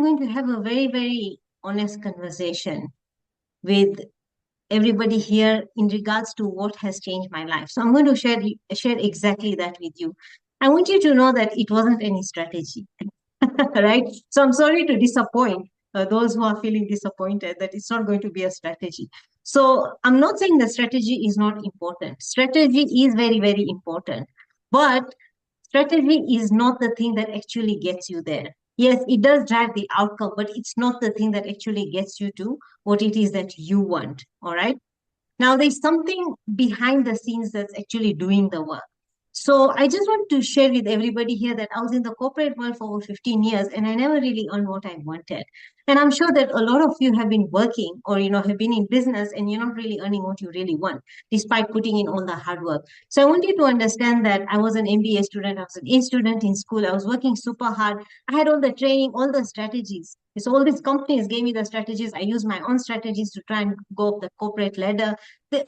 going to have a very, very honest conversation with everybody here in regards to what has changed my life. So I'm going to share exactly that with you. I want you to know that it wasn't any strategy, right? So I'm sorry to disappoint those who are feeling disappointed that it's not going to be a strategy. So I'm not saying the strategy is not important. Strategy is very, very important, but strategy is not the thing that actually gets you there. Yes, it does drive the outcome, but it's not the thing that actually gets you to what it is that you want. All right. Now, there's something behind the scenes that's actually doing the work. So I just want to share with everybody here that I was in the corporate world for over 15 years and I never really earned what I wanted. And I'm sure that a lot of you have been working or, have been in business and you're not really earning what you really want, despite putting in all the hard work. So I want you to understand that I was an MBA student, I was an A student in school, I was working super hard. I had all the training, all the strategies. So all these companies gave me the strategies. I used my own strategies to try and go up the corporate ladder.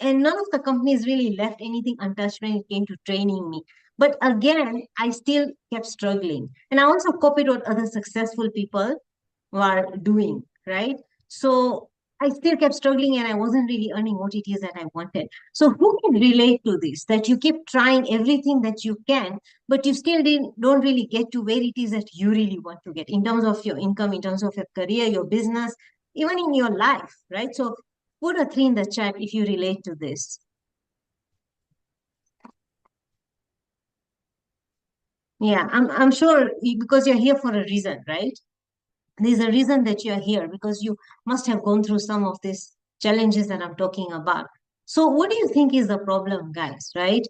And none of the companies really left anything untouched when it came to training me. But again, I still kept struggling. And I also copied what other successful people were doing, right? So I still kept struggling and I wasn't really earning what it is that I wanted. So who can relate to this? That you keep trying everything that you can, but you still don't really get to where it is that you really want to get in terms of your income, in terms of your career, your business, even in your life, right? So put a 3 in the chat if you relate to this. Yeah, I'm sure because you're here for a reason, right? There's a reason that you're here because you must have gone through some of these challenges that I'm talking about. So what do you think is the problem, guys, right?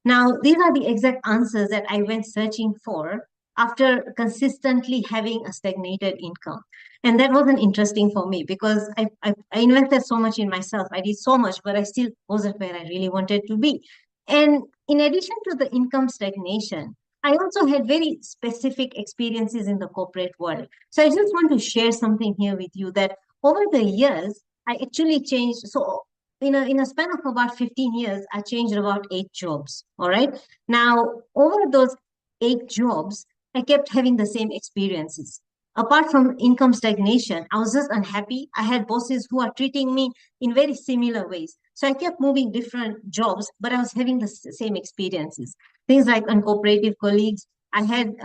Now, these are the exact answers that I went searching for after consistently having a stagnated income. And that wasn't interesting for me because I invested so much in myself. I did so much, but I still wasn't where I really wanted to be. And in addition to the income stagnation, I also had very specific experiences in the corporate world. So I just want to share something here with you that over the years, I actually changed. So in a span of about 15 years, I changed about 8 jobs. All right. Now, over those 8 jobs, I kept having the same experiences. Apart from income stagnation, I was just unhappy. I had bosses who are treating me in very similar ways. So I kept moving different jobs, but I was having the same experiences. Things like uncooperative colleagues. I had,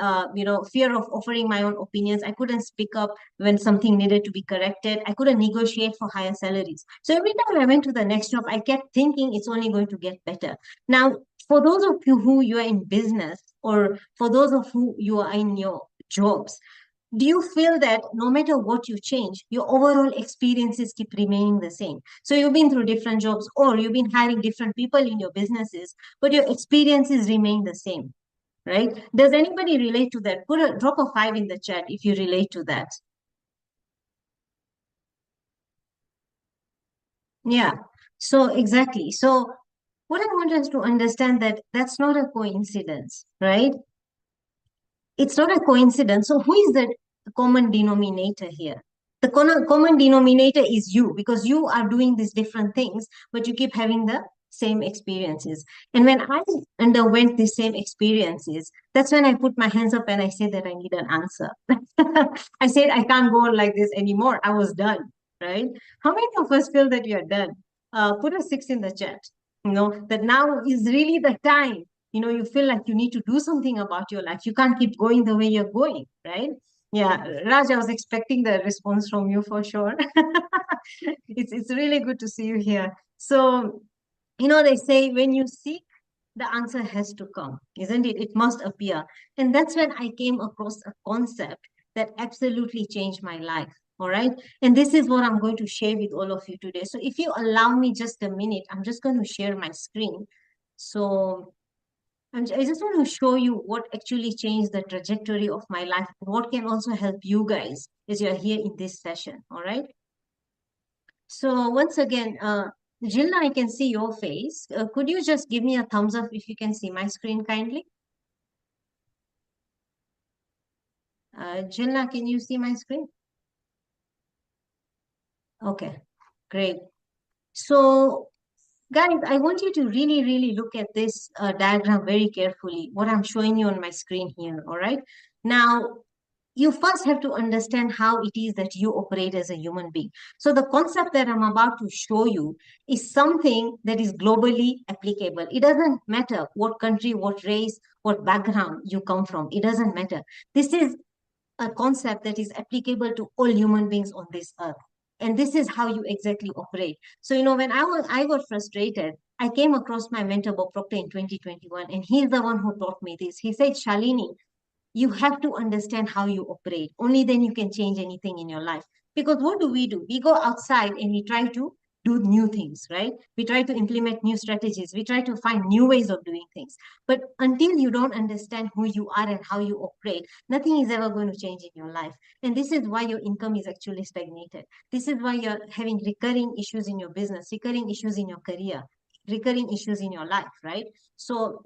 fear of offering my own opinions. I couldn't speak up when something needed to be corrected. I couldn't negotiate for higher salaries. So every time I went to the next job, I kept thinking it's only going to get better. Now, for those of you who you are in business or for those of who you are in your jobs, do you feel that no matter what you change, your overall experiences keep remaining the same? So you've been through different jobs or you've been hiring different people in your businesses, but your experiences remain the same, right? Does anybody relate to that? Drop a 5 in the chat if you relate to that. Yeah. So exactly. So what I want us to understand that that's not a coincidence, right? It's not a coincidence. So who is the common denominator here? The common denominator is you because you are doing these different things, but you keep having the same experiences. And when I underwent the same experiences, that's when I put my hands up and I said that I need an answer. I said I can't go on like this anymore. I was done, right? How many of us feel that you're done? Put a 6 in the chat. That now is really the time. You feel like you need to do something about your life. You can't keep going the way you're going, right? Yeah, Raj, I was expecting the response from you for sure. It's really good to see you here. So, they say when you seek, the answer has to come, isn't it? It must appear. And that's when I came across a concept that absolutely changed my life. All right. And this is what I'm going to share with all of you today. So if you allow me just a minute, I'm just going to share my screen. So I just want to show you what actually changed the trajectory of my life, what can also help you guys as you're here in this session. All right. So once again, Jilna, I can see your face. Could you just give me a thumbs up if you can see my screen kindly? Jilna, can you see my screen? Okay, great. So guys, I want you to really, really look at this diagram very carefully, what I'm showing you on my screen here, all right? Now, you first have to understand how it is that you operate as a human being. So the concept that I'm about to show you is something that is globally applicable. It doesn't matter what country, what race, what background you come from. It doesn't matter. This is a concept that is applicable to all human beings on this earth. And this is how you exactly operate. So, when I got frustrated, I came across my mentor, Bob Proctor, in 2021, and he's the one who taught me this. He said, Shalini, you have to understand how you operate. Only then you can change anything in your life. Because what do? We go outside and we try to do new things, right? We try to implement new strategies. We try to find new ways of doing things. But until you don't understand who you are and how you operate, nothing is ever going to change in your life. And this is why your income is actually stagnated. This is why you're having recurring issues in your business, recurring issues in your career, recurring issues in your life, right? So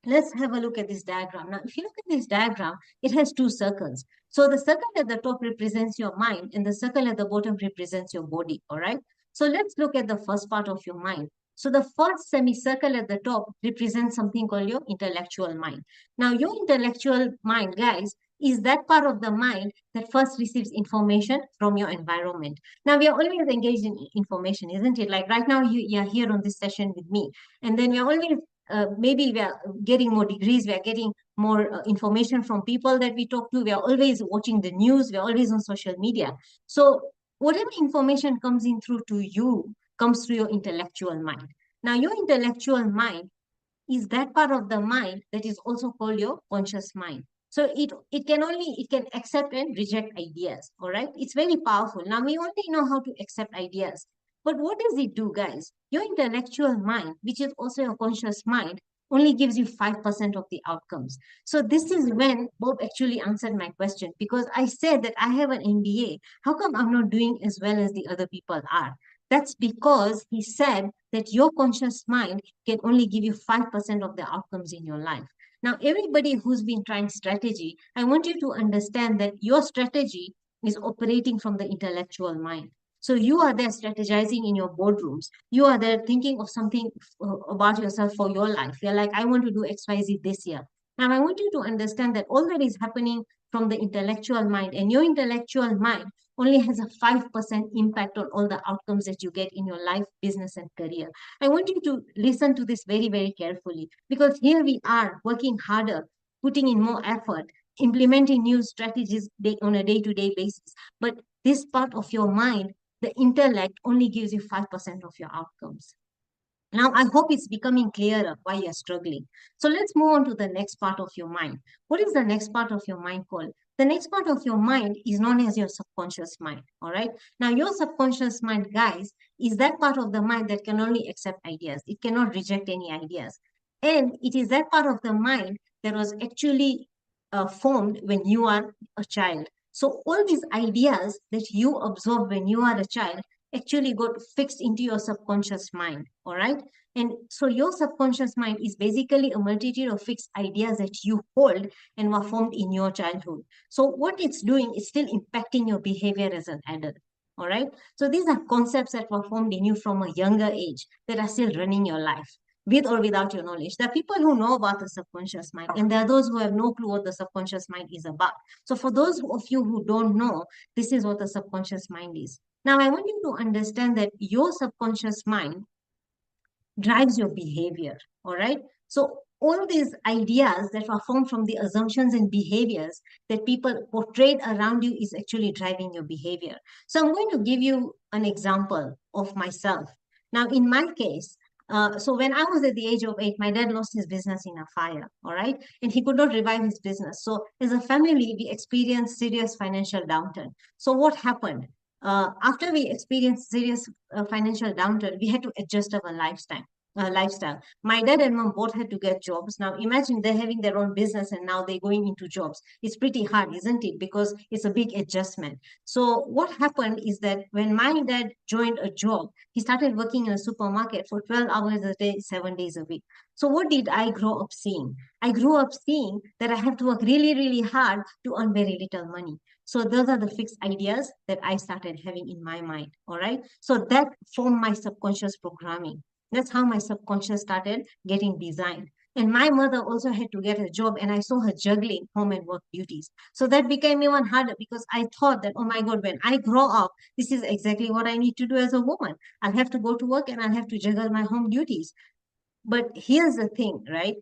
let's have a look at this diagram. Now, if you look at this diagram, it has two circles. So the circle at the top represents your mind and the circle at the bottom represents your body, all right? So let's look at the first part of your mind. So the first semicircle at the top represents something called your intellectual mind. Now, your intellectual mind, guys, is that part of the mind that first receives information from your environment. Now, we are always engaged in information, isn't it? Like right now, you are here on this session with me, and then we are always maybe we are getting more degrees, we are getting more information from people that we talk to, we are always watching the news, we are always on social media. So whatever information comes in through to you comes through your intellectual mind. Now, your intellectual mind is that part of the mind that is also called your conscious mind. So it can accept and reject ideas. All right. It's very powerful. Now we only know how to accept ideas. But what does it do, guys? Your intellectual mind, which is also your conscious mind, only gives you 5% of the outcomes. So this is when Bob actually answered my question, because I said that I have an MBA. How come I'm not doing as well as the other people are? That's because he said that your conscious mind can only give you 5% of the outcomes in your life. Now, everybody who's been trying strategy, I want you to understand that your strategy is operating from the intellectual mind. So you are there strategizing in your boardrooms. You are there thinking of something about yourself for your life. You're like, I want to do XYZ this year. Now, I want you to understand that all that is happening from the intellectual mind, and your intellectual mind only has a 5% impact on all the outcomes that you get in your life, business, and career. I want you to listen to this very, very carefully, because here we are working harder, putting in more effort, implementing new strategies on a day-to-day basis. But this part of your mind, the intellect, only gives you 5% of your outcomes. Now, I hope it's becoming clearer why you're struggling. So let's move on to the next part of your mind. What is the next part of your mind called? The next part of your mind is known as your subconscious mind. All right. Now, your subconscious mind, guys, is that part of the mind that can only accept ideas. It cannot reject any ideas. And it is that part of the mind that was actually formed when you are a child. So all these ideas that you absorb when you are a child actually got fixed into your subconscious mind. All right. And so your subconscious mind is basically a multitude of fixed ideas that you hold and were formed in your childhood. So what it's doing is still impacting your behavior as an adult. All right. So these are concepts that were formed in you from a younger age that are still running your life, with or without your knowledge. There are people who know about the subconscious mind, and there are those who have no clue what the subconscious mind is about. So for those of you who don't know, this is what the subconscious mind is. Now, I want you to understand that your subconscious mind drives your behavior. All right. So all these ideas that are formed from the assumptions and behaviors that people portrayed around you is actually driving your behavior. So I'm going to give you an example of myself. Now, in my case, so when I was at the age of 8, my dad lost his business in a fire, all right? And he could not revive his business. So as a family, we experienced serious financial downturn. So what happened? After we experienced serious financial downturn, we had to adjust our lifestyle. My dad and mom both had to get jobs. Now imagine they're having their own business and now they're going into jobs. It's pretty hard, isn't it? Because it's a big adjustment. So what happened is that when my dad joined a job, he started working in a supermarket for 12 hours a day, 7 days a week. So what did I grow up seeing? I grew up seeing that I have to work really, really hard to earn very little money. So those are the fixed ideas that I started having in my mind. All right. So that formed my subconscious programming. That's how my subconscious started getting designed. And my mother also had to get a job, and I saw her juggling home and work duties. So that became even harder because I thought that, oh my God, when I grow up, this is exactly what I need to do as a woman. I'll have to go to work and I'll have to juggle my home duties. But here's the thing, right?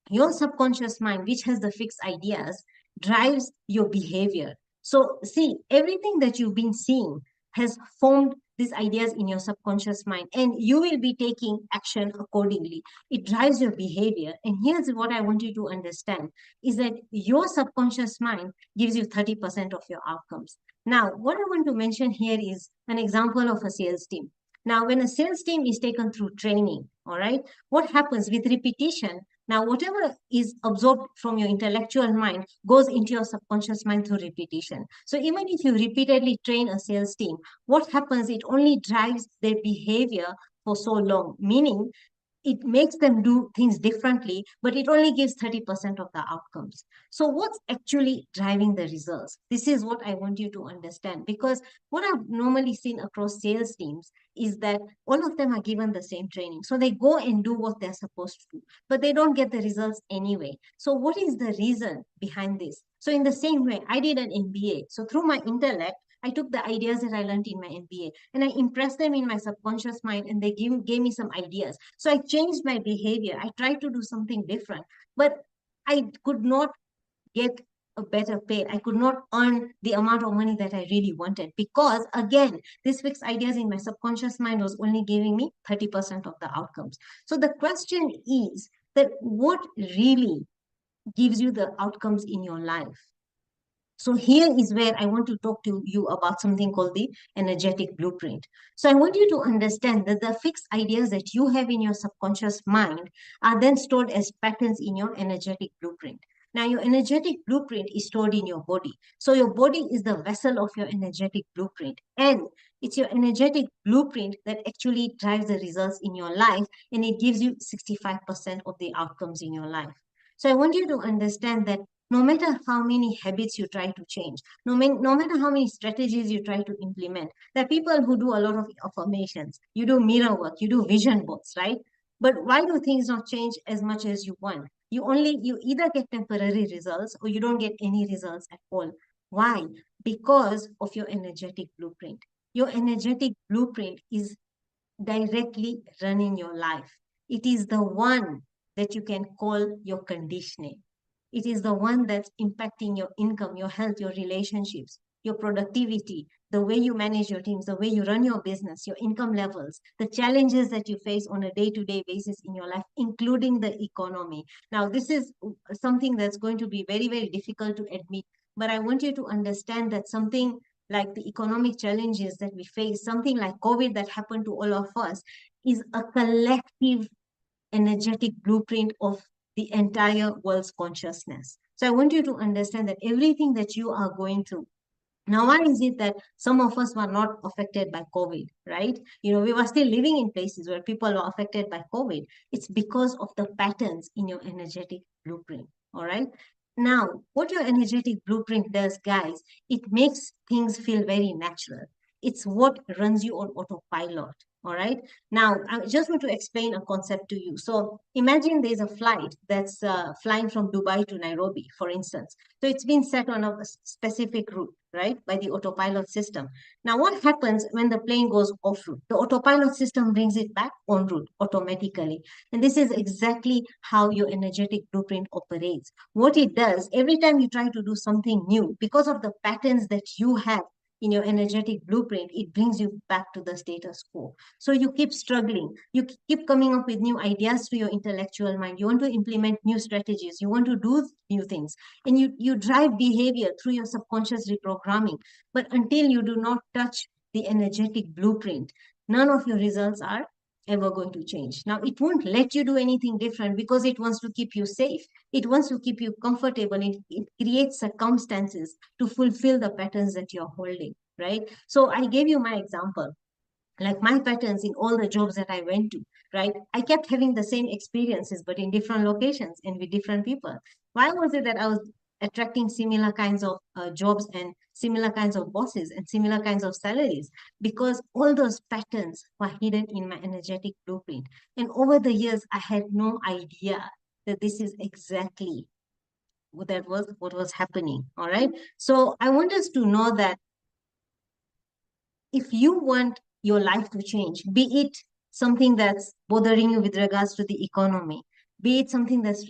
Your subconscious mind, which has the fixed ideas, drives your behavior. So see, everything that you've been seeing has formed these ideas in your subconscious mind, and you will be taking action accordingly. It drives your behavior. And here's what I want you to understand is that your subconscious mind gives you 30% of your outcomes. Now, what I want to mention here is an example of a sales team. Now, when a sales team is taken through training, all right, what happens with repetition? Now, whatever is absorbed from your intellectual mind goes into your subconscious mind through repetition. So even if you repeatedly train a sales team, what happens? It only drives their behavior for so long, meaning it makes them do things differently, but it only gives 30% of the outcomes. So, what's actually driving the results? This is what I want you to understand, because what I've normally seen across sales teams is that all of them are given the same training. So, they go and do what they're supposed to do, but they don't get the results anyway. So, what is the reason behind this? So, in the same way, I did an MBA. So, through my intellect, I took the ideas that I learned in my MBA and I impressed them in my subconscious mind, and they gave me some ideas. So I changed my behavior. I tried to do something different, but I could not get a better pay. I could not earn the amount of money that I really wanted because, again, these fixed ideas in my subconscious mind was only giving me 30% of the outcomes. So the question is that what really gives you the outcomes in your life? So here is where I want to talk to you about something called the energetic blueprint. So I want you to understand that the fixed ideas that you have in your subconscious mind are then stored as patterns in your energetic blueprint. Now, your energetic blueprint is stored in your body. So your body is the vessel of your energetic blueprint. And it's your energetic blueprint that actually drives the results in your life, and it gives you 65% of the outcomes in your life. So I want you to understand that no matter how many habits you try to change, no matter how many strategies you try to implement, there are people who do a lot of affirmations, you do mirror work, you do vision boards, right? But why do things not change as much as you want? You either get temporary results or you don't get any results at all. Why? Because of your energetic blueprint. Your energetic blueprint is directly running your life. It is the one that you can call your conditioning. It is the one that's impacting your income, your health, your relationships, your productivity, the way you manage your teams, the way you run your business, your income levels, the challenges that you face on a day-to-day basis in your life, including the economy. Now, this is something that's going to be very, very difficult to admit, but I want you to understand that something like the economic challenges that we face, something like COVID that happened to all of us, is a collective energetic blueprint of the entire world's consciousness. So I want you to understand that everything that you are going through. Now, why is it that some of us were not affected by COVID, right? We were still living in places where people were affected by COVID. It's because of the patterns in your energetic blueprint, all right? Now, what your energetic blueprint does, guys, it makes things feel very natural. It's what runs you on autopilot, all right? Now, I just want to explain a concept to you. So imagine there's a flight that's flying from Dubai to Nairobi, for instance. So it's been set on a specific route, right, by the autopilot system. Now, what happens when the plane goes off route? The autopilot system brings it back on route automatically. And this is exactly how your energetic blueprint operates. What it does, every time you try to do something new, because of the patterns that you have in your energetic blueprint, it brings you back to the status quo. So you keep struggling. You keep coming up with new ideas to your intellectual mind. You want to implement new strategies. You want to do new things. And you drive behavior through your subconscious reprogramming. But until you do not touch the energetic blueprint, none of your results are ever going to change. Now, it won't let you do anything different because it wants to keep you safe. It wants to keep you comfortable. It creates circumstances to fulfill the patterns that you're holding, right? So I gave you my example, like my patterns in all the jobs that I went to, right? I kept having the same experiences, but in different locations and with different people. Why was it that I was attracting similar kinds of jobs and similar kinds of bosses and similar kinds of salaries? Because all those patterns were hidden in my energetic blueprint. And over the years, I had no idea that this is exactly what was happening. All right. So I want us to know that if you want your life to change, be it something that's bothering you with regards to the economy, be it something that's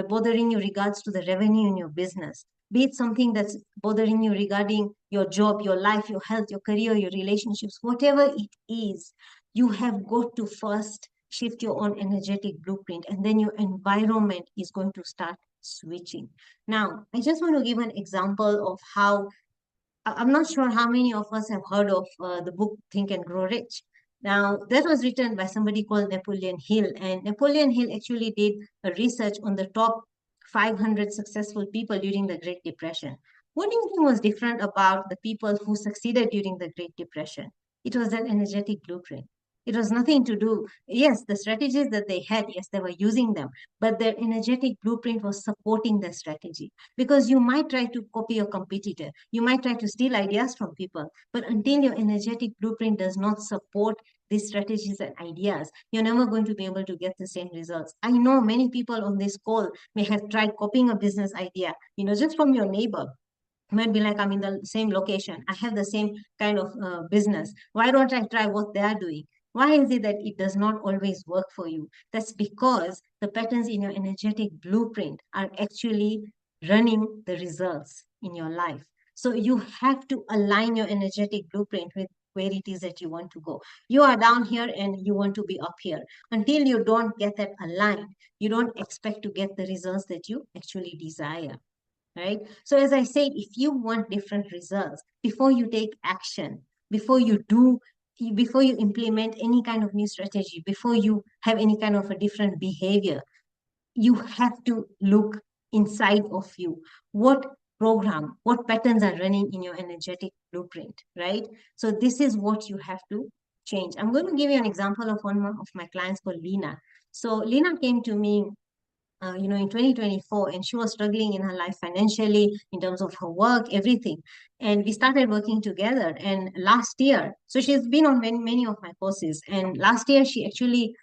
bothering you regards to the revenue in your business, be it something that's bothering you regarding your job, your life, your health, your career, your relationships, whatever it is, you have got to first shift your own energetic blueprint, and then your environment is going to start switching. Now, I just want to give an example of how I'm not sure how many of us have heard of the book Think and Grow Rich. Now, that was written by somebody called Napoleon Hill, and Napoleon Hill actually did a research on the top 500 successful people during the Great Depression. What do you think was different about the people who succeeded during the Great Depression? It was that energetic blueprint. It was nothing to do, yes, the strategies that they had, yes, they were using them, but their energetic blueprint was supporting the strategy. Because you might try to copy your competitor, you might try to steal ideas from people, but until your energetic blueprint does not support these strategies and ideas, you're never going to be able to get the same results. I know many people on this call may have tried copying a business idea, just from your neighbor. Might be like, I'm in the same location, I have the same kind of business, why don't I try what they are doing? Why is it that it does not always work for you? That's because the patterns in your energetic blueprint are actually running the results in your life. So you have to align your energetic blueprint with where it is that you want to go. You are down here and you want to be up here. Until you don't get that aligned, you don't expect to get the results that you actually desire, right? So as I said, if you want different results, before you take action, before you implement any kind of new strategy, before you have any kind of a different behavior, you have to look inside of you. What program, what patterns are running in your energetic blueprint, right? So this is what you have to change. I'm going to give you an example of one of my clients called Lena. So Lena came to me in 2024, and she was struggling in her life financially, in terms of her work, everything. And we started working together. And last year, so she's been on many of my courses. And last year, she actually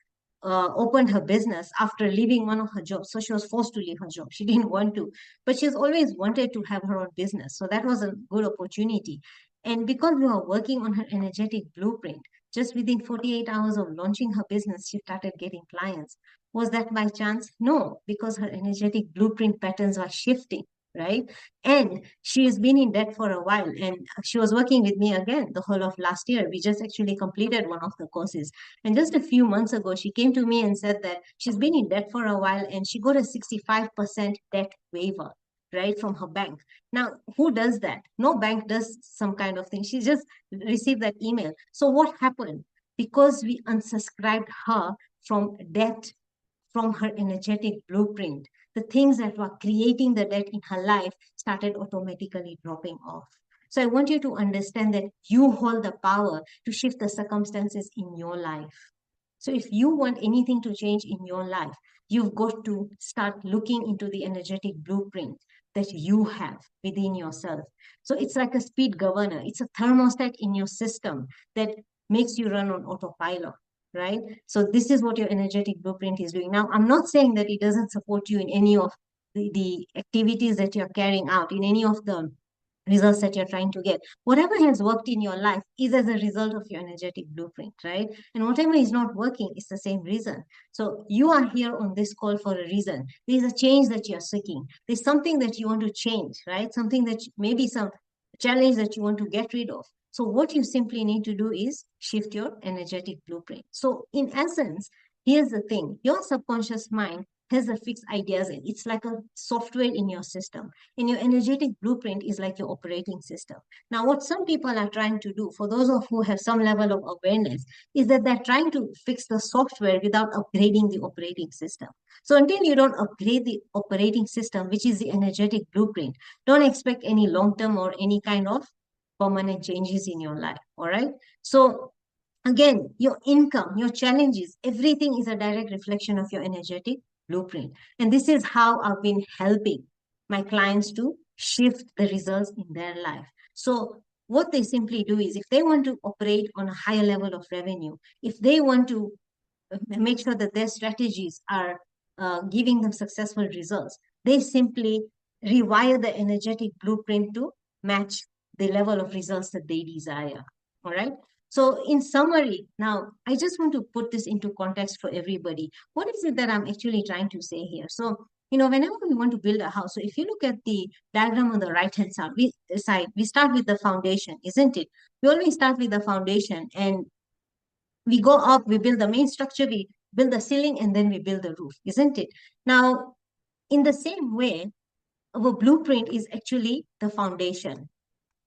opened her business after leaving one of her jobs. So she was forced to leave her job. She didn't want to, but she's always wanted to have her own business. So that was a good opportunity. And because we were working on her energetic blueprint, just within 48 hours of launching her business, she started getting clients. Was that by chance? No, because her energetic blueprint patterns are shifting, right? And she has been in debt for a while, and she was working with me again the whole of last year. We just actually completed one of the courses. And just a few months ago, she came to me and said that she's been in debt for a while and she got a 65% debt waiver, right, from her bank. Now, who does that? No bank does some kind of thing. She just received that email. So what happened? Because we unsubscribed her from debt, from her energetic blueprint, the things that were creating the debt in her life started automatically dropping off. So I want you to understand that you hold the power to shift the circumstances in your life. So if you want anything to change in your life, you've got to start looking into the energetic blueprint that you have within yourself. So it's like a speed governor. It's a thermostat in your system that makes you run on autopilot, right? So this is what your energetic blueprint is doing. Now, I'm not saying that it doesn't support you in any of the activities that you're carrying out, in any of the results that you're trying to get. Whatever has worked in your life is as a result of your energetic blueprint, right? And whatever is not working is the same reason. So you are here on this call for a reason. There's a change that you're seeking. There's something that you want to change, right? Something that maybe some challenge that you want to get rid of. So what you simply need to do is shift your energetic blueprint. So in essence, here's the thing. Your subconscious mind has the fixed ideas in. It's like a software in your system. And your energetic blueprint is like your operating system. Now, what some people are trying to do, for those of who have some level of awareness, is that they're trying to fix the software without upgrading the operating system. So until you don't upgrade the operating system, which is the energetic blueprint, don't expect any long-term or any kind of permanent changes in your life. All right. So again, your income, your challenges, everything is a direct reflection of your energetic blueprint. And this is how I've been helping my clients to shift the results in their life. So what they simply do is, if they want to operate on a higher level of revenue, if they want to make sure that their strategies are giving them successful results. They simply rewire the energetic blueprint to match the level of results that they desire. All right. So, in summary, now I just want to put this into context for everybody. What is it that I'm actually trying to say here? So, whenever we want to build a house, so if you look at the diagram on the right hand side, we start with the foundation, isn't it? We always start with the foundation, and we go up, we build the main structure, we build the ceiling, and then we build the roof, isn't it? Now, in the same way, our blueprint is actually the foundation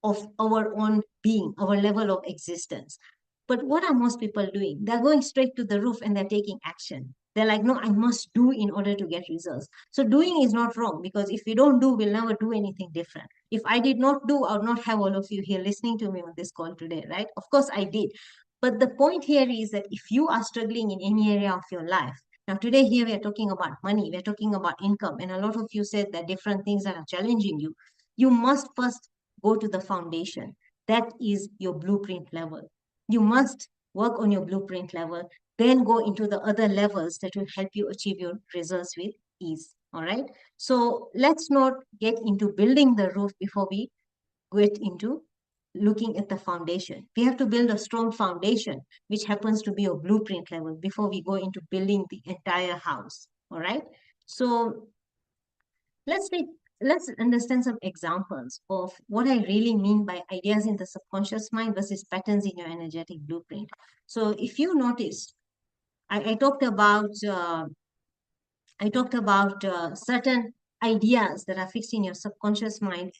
of our own being, our level of existence. But what are most people doing? They're going straight to the roof and they're taking action. They're like, no, I must do in order to get results. So doing is not wrong, because if we don't do, we'll never do anything different. If I did not do, I would not have all of you here listening to me on this call today, right? Of course I did. But the point here is that if you are struggling in any area of your life, now today here we are talking about money, we're talking about income, and a lot of you said that different things that are challenging you. You must first go to the foundation. That is your blueprint level. You must work on your blueprint level, then go into the other levels that will help you achieve your results with ease. All right. So let's not get into building the roof before we get into looking at the foundation. We have to build a strong foundation, which happens to be a blueprint level, before we go into building the entire house. All right. So let's take let's understand some examples of what I really mean by ideas in the subconscious mind versus patterns in your energetic blueprint. So if you notice, I talked about certain ideas that are fixed in your subconscious mind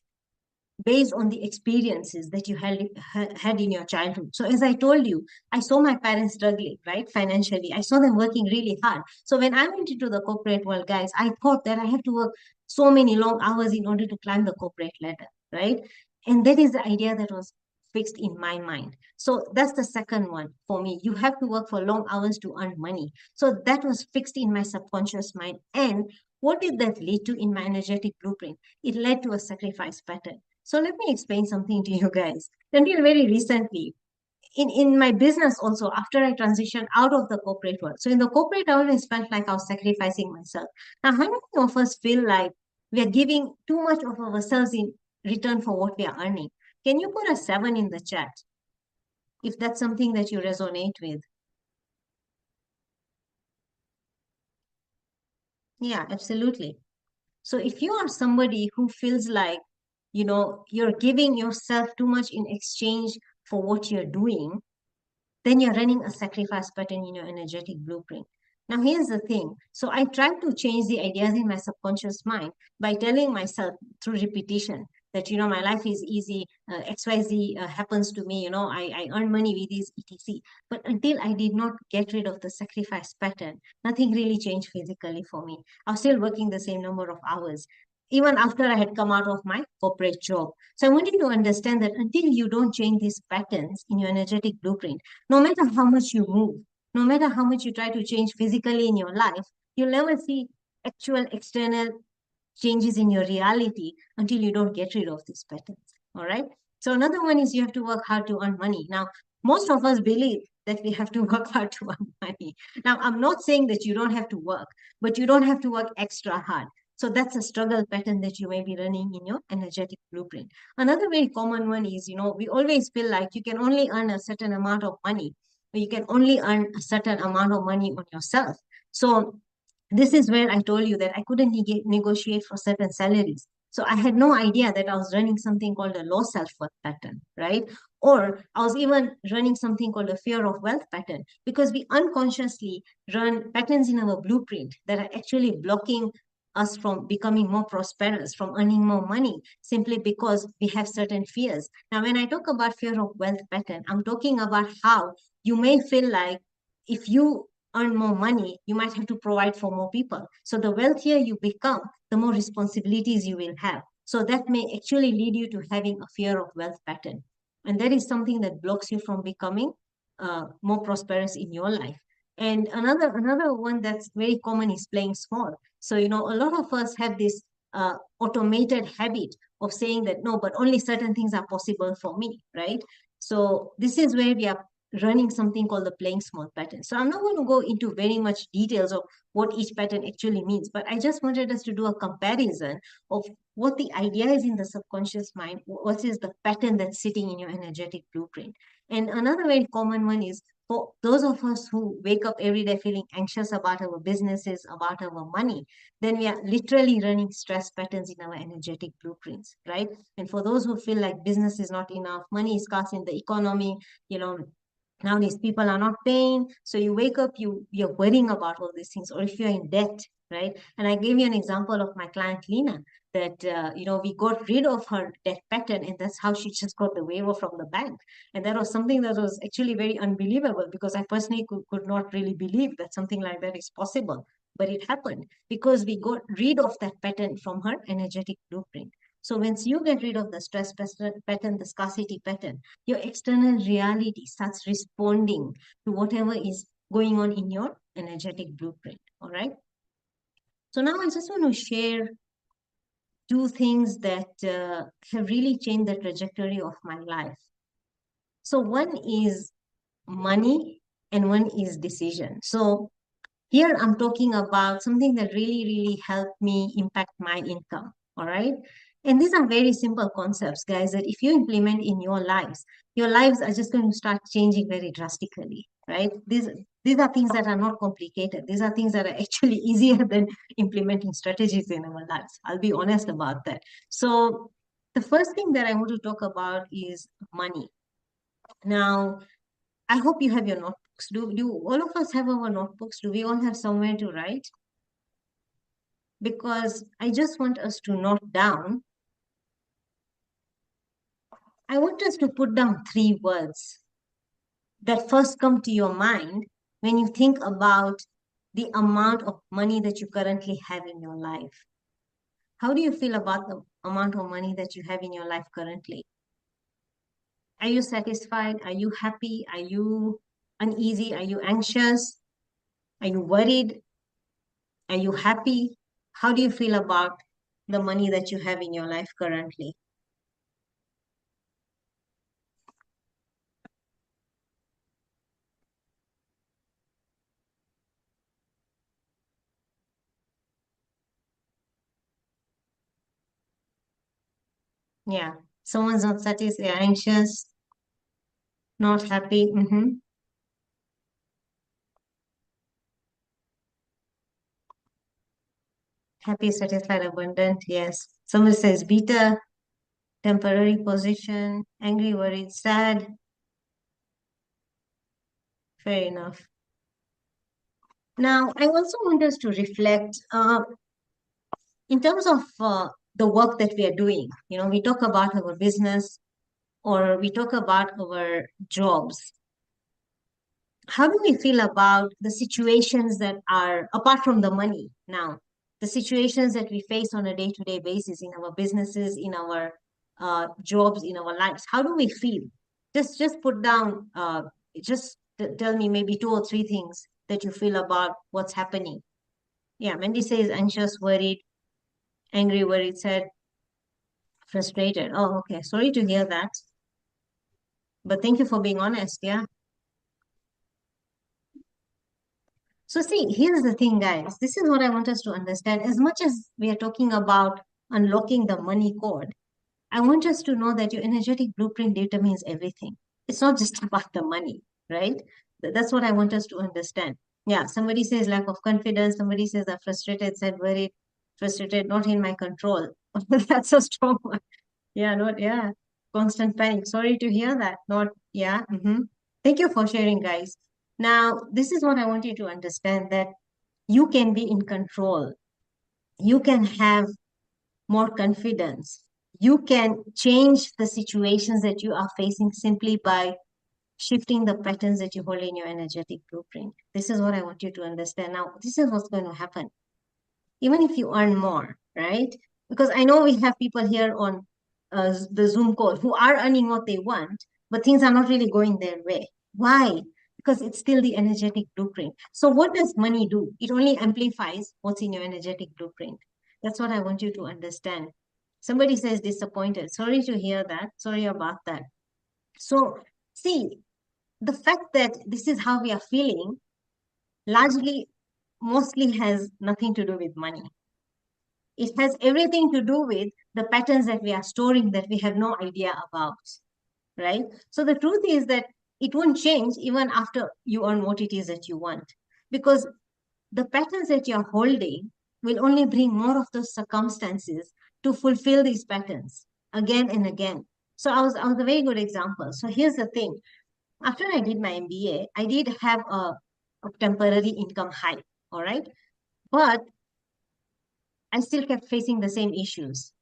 based on the experiences that you had in your childhood. So as I told you, I saw my parents struggling, right, financially. I saw them working really hard. So when I went into the corporate world, guys, I thought that I have to work so many long hours in order to climb the corporate ladder, right? And that is the idea that was fixed in my mind. So that's the second one for me. You have to work for long hours to earn money. So that was fixed in my subconscious mind. And what did that lead to in my energetic blueprint? It led to a sacrifice pattern. So let me explain something to you guys. Until very recently, in my business also, after I transitioned out of the corporate world. So in the corporate, I always felt like I was sacrificing myself. Now, how many of us feel like we are giving too much of ourselves in return for what we are earning? Can you put a 7 in the chat if that's something that you resonate with? Yeah, absolutely. So if you are somebody who feels like, you're giving yourself too much in exchange for what you're doing, then you're running a sacrifice pattern in your energetic blueprint. Now, here's the thing. So I try to change the ideas in my subconscious mind by telling myself through repetition that, my life is easy, XYZ happens to me, I earn money with this, etc. But until I did not get rid of the sacrifice pattern, nothing really changed physically for me. I was still working the same number of hours, even after I had come out of my corporate job. So I want you to understand that until you don't change these patterns in your energetic blueprint, no matter how much you move, no matter how much you try to change physically in your life, you'll never see actual external changes in your reality until you don't get rid of these patterns. All right. So another one is you have to work hard to earn money. Now, most of us believe that we have to work hard to earn money. Now, I'm not saying that you don't have to work, but you don't have to work extra hard. So that's a struggle pattern that you may be running in your energetic blueprint. Another very common one is, we always feel like you can only earn a certain amount of money, or you can only earn a certain amount of money on yourself. So this is where I told you that I couldn't negotiate for certain salaries. So I had no idea that I was running something called a low self-worth pattern, right? Or I was even running something called a fear of wealth pattern, because we unconsciously run patterns in our blueprint that are actually blocking us from becoming more prosperous, from earning more money, simply because we have certain fears. Now, when I talk about fear of wealth pattern, I'm talking about how you may feel like if you earn more money, you might have to provide for more people. So the wealthier you become, the more responsibilities you will have. So that may actually lead you to having a fear of wealth pattern. And that is something that blocks you from becoming more prosperous in your life. And another one that's very common is playing small. So, a lot of us have this automated habit of saying that, no, but only certain things are possible for me, right? So this is where we are running something called the playing small pattern. So I'm not going to go into very much details of what each pattern actually means, but I just wanted us to do a comparison of what the idea is in the subconscious mind, what is the pattern that's sitting in your energetic blueprint. And another very common one is for those of us who wake up every day feeling anxious about our businesses, about our money, then we are literally running stress patterns in our energetic blueprints, right? And for those who feel like business is not enough, money is scarce in the economy, you know, nowadays people are not paying, so you wake up, you're worrying about all these things, or if you're in debt, right? And I gave you an example of my client Lena, that we got rid of her debt pattern, and that's how she just got the waiver from the bank. And that was something that was actually very unbelievable, because I personally could not really believe that something like that is possible, but it happened because we got rid of that pattern from her energetic blueprint. So once you get rid of the stress pattern, the scarcity pattern, your external reality starts responding to whatever is going on in your energetic blueprint. All right. So now I just want to share two things that have really changed the trajectory of my life. So one is money and one is decision. So here I'm talking about something that really, really helped me impact my income. All right. And these are very simple concepts, guys, that if you implement in your lives are just going to start changing very drastically, right? These are things that are not complicated. These are things that are actually easier than implementing strategies in our lives. I'll be honest about that. So the first thing that I want to talk about is money. Now, I hope you have your notebooks. Do all of us have our notebooks? Do we all have somewhere to write? Because I just want us to note down. I want us to put down three words that first come to your mind when you think about the amount of money that you currently have in your life. How do you feel about the amount of money that you have in your life currently? Are you satisfied? Are you happy? Are you uneasy? Are you anxious? Are you worried? Are you happy? How do you feel about the money that you have in your life currently? Yeah. Someone's not satisfied, anxious, not happy. Happy, satisfied, abundant. Yes. Somebody says bitter, temporary position, angry, worried, sad. Fair enough. Now, I also want us to reflect in terms of the work that we are doing. You know, we talk about our business or we talk about our jobs. How do we feel about the situations that are apart from the money now, the situations that we face on a day-to-day basis in our businesses, in our jobs, in our lives? How do we feel? Just put down, tell me maybe two or three things that you feel about what's happening. Yeah, Mandy says anxious, worried, angry, worried, sad, frustrated. Oh, okay. Sorry to hear that, but thank you for being honest. Yeah. So see, here's the thing, guys. This is what I want us to understand. As much as we are talking about unlocking the money code, I want us to know that your energetic blueprint determines everything. It's not just about the money, right? That's what I want us to understand. Yeah, somebody says lack of confidence. Somebody says I'm frustrated, said worried, frustrated, not in my control. That's a strong one. Yeah, not, yeah. Constant panic. Sorry to hear that. Not, yeah. Thank you for sharing, guys. Now, this is what I want you to understand, that you can be in control. You can have more confidence. You can change the situations that you are facing simply by shifting the patterns that you hold in your energetic blueprint. This is what I want you to understand. Now, this is what's going to happen even if you earn more, right? Because I know we have people here on the Zoom call who are earning what they want, but things are not really going their way. Why? Because it's still the energetic blueprint. So, what does money do? It only amplifies what's in your energetic blueprint. That's what I want you to understand. Somebody says disappointed. Sorry to hear that. Sorry about that. So, see, the fact that this is how we are feeling largely, mostly has nothing to do with money. It has everything to do with the patterns that we are storing that we have no idea about, right? So the truth is that it won't change even after you earn what it is that you want, because the patterns that you're holding will only bring more of those circumstances to fulfill these patterns again and again. So I was a very good example. So here's the thing. After I did my MBA, I did have a temporary income high, all right? But I still kept facing the same issues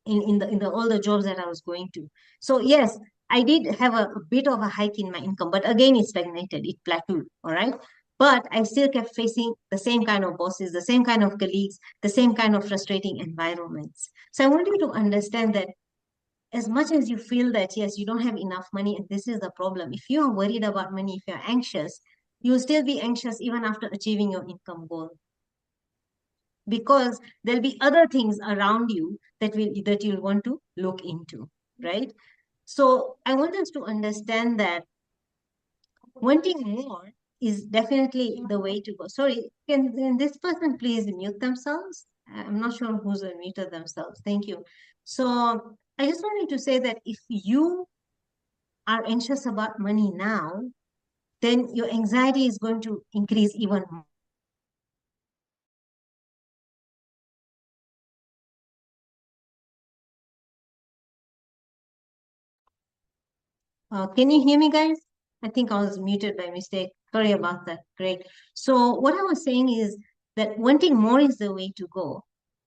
in the all the jobs that I was going to. So yes, I did have a bit of a hike in my income, but again it stagnated, it plateaued, all right? But I still kept facing the same kind of bosses, the same kind of colleagues, the same kind of frustrating environments. So I want you to understand that as much as you feel that yes, you don't have enough money and this is the problem, if you are worried about money, if you're anxious, you'll still be anxious even after achieving your income goal, because there'll be other things around you that you'll want to look into, right? So I want us to understand that wanting more is definitely the way to go. Sorry, can this person please mute themselves? I'm not sure who's unmuted themselves. Thank you. So I just wanted to say that if you are anxious about money now, then your anxiety is going to increase even more. Can you hear me, guys? I think I was muted by mistake. Sorry about that. Great. So what I was saying is that wanting more is the way to go.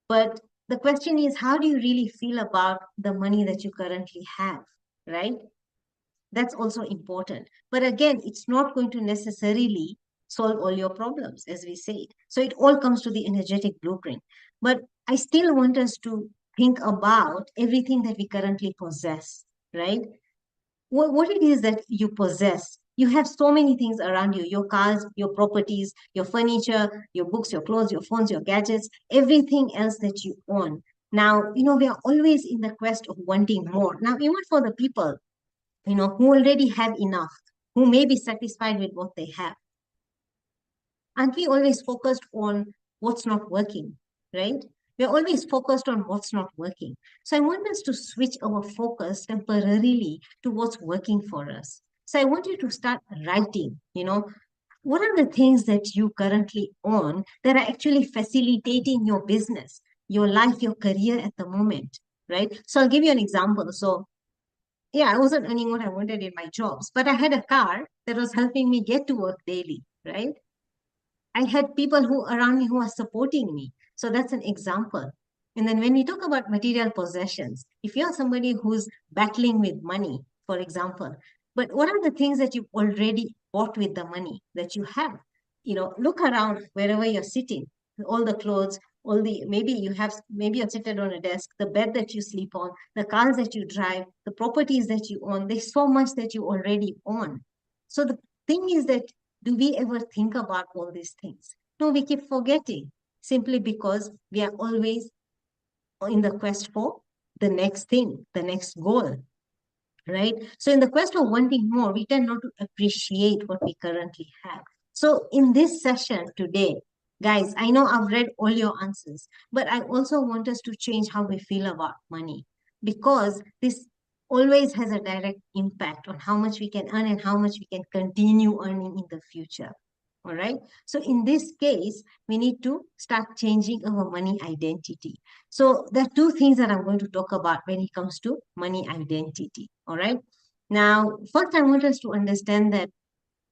But the question is, how do you really feel about the money that you currently have, right? That's also important. But again, it's not going to necessarily solve all your problems, as we said. So it all comes to the energetic blueprint. But I still want us to think about everything that we currently possess, right? What it is that you possess. You have so many things around you, your cars, your properties, your furniture, your books, your clothes, your phones, your gadgets, everything else that you own. Now, we are always in the quest of wanting more. Now, even for the people, who already have enough, who may be satisfied with what they have, aren't we always focused on what's not working, right? We're always focused on what's not working. So I want us to switch our focus temporarily to what's working for us. So I want you to start writing, what are the things that you currently own that are actually facilitating your business, your life, your career at the moment, right? So I'll give you an example. So yeah, I wasn't earning what I wanted in my jobs, but I had a car that was helping me get to work daily, right? I had people who around me who are supporting me. So that's an example. And then when we talk about material possessions, if you're somebody who's battling with money, for example, but what are the things that you've already bought with the money that you have? Look around wherever you're sitting, all the clothes, all the, maybe you're seated on a desk, the bed that you sleep on, the cars that you drive, the properties that you own, there's so much that you already own. So the thing is that, do we ever think about all these things? No, we keep forgetting simply because we are always in the quest for the next thing, the next goal, right? So in the quest of wanting more, we tend not to appreciate what we currently have. So in this session today, guys, I know I've read all your answers, but I also want us to change how we feel about money, because this always has a direct impact on how much we can earn and how much we can continue earning in the future. All right. So in this case, we need to start changing our money identity. So there are two things that I'm going to talk about when it comes to money identity. All right. Now, first, I want us to understand that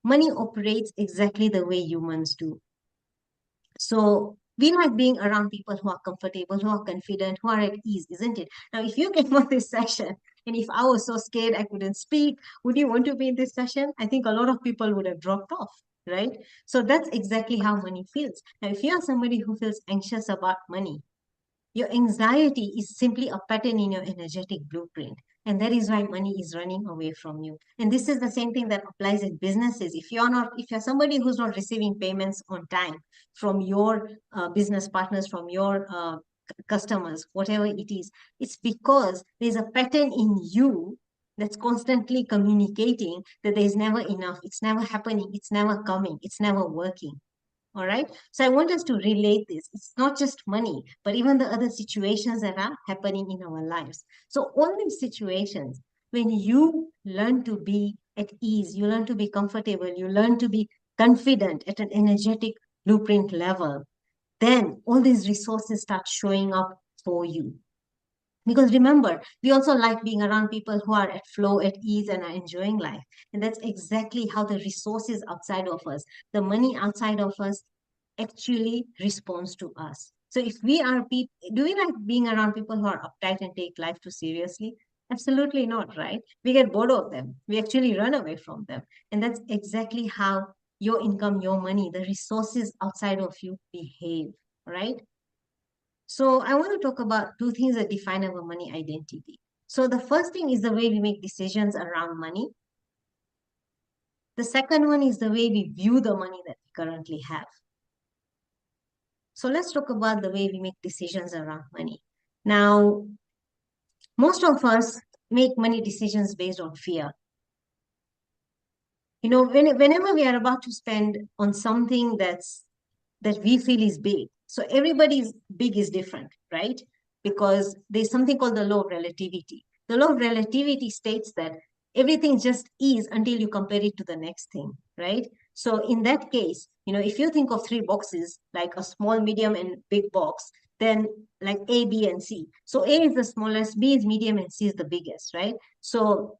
money operates exactly the way humans do. So we like being around people who are comfortable, who are confident, who are at ease, isn't it? Now, if you came on this session and if I was so scared I couldn't speak, would you want to be in this session? I think a lot of people would have dropped off, right? So that's exactly how money feels. Now, if you are somebody who feels anxious about money, your anxiety is simply a pattern in your energetic blueprint. And that is why money is running away from you. And this is the same thing that applies in businesses. If you're somebody who's not receiving payments on time from your business partners, from your customers, whatever it is, it's because there's a pattern in you that's constantly communicating that there is never enough, it's never happening, it's never coming, it's never working. All right. So I want us to relate this. It's not just money, but even the other situations that are happening in our lives. So all these situations, when you learn to be at ease, you learn to be comfortable, you learn to be confident at an energetic blueprint level, then all these resources start showing up for you. Because remember, we also like being around people who are at flow, at ease, and are enjoying life. And that's exactly how the resources outside of us, the money outside of us, actually responds to us. So if we are people, do we like being around people who are uptight and take life too seriously? Absolutely not, right? We get bored of them. We actually run away from them. And that's exactly how your income, your money, the resources outside of you behave, right? So I want to talk about two things that define our money identity. So the first thing is the way we make decisions around money. The second one is the way we view the money that we currently have. So let's talk about the way we make decisions around money. Now, most of us make money decisions based on fear. You know, whenever we are about to spend on something that we feel is big. So everybody's big is different, right? Because there's something called the law of relativity. The law of relativity states that everything just is until you compare it to the next thing, right? So in that case, you know, if you think of three boxes, like a small, medium, and big box, then like A, B, and C. So A is the smallest, B is medium, and C is the biggest, right? So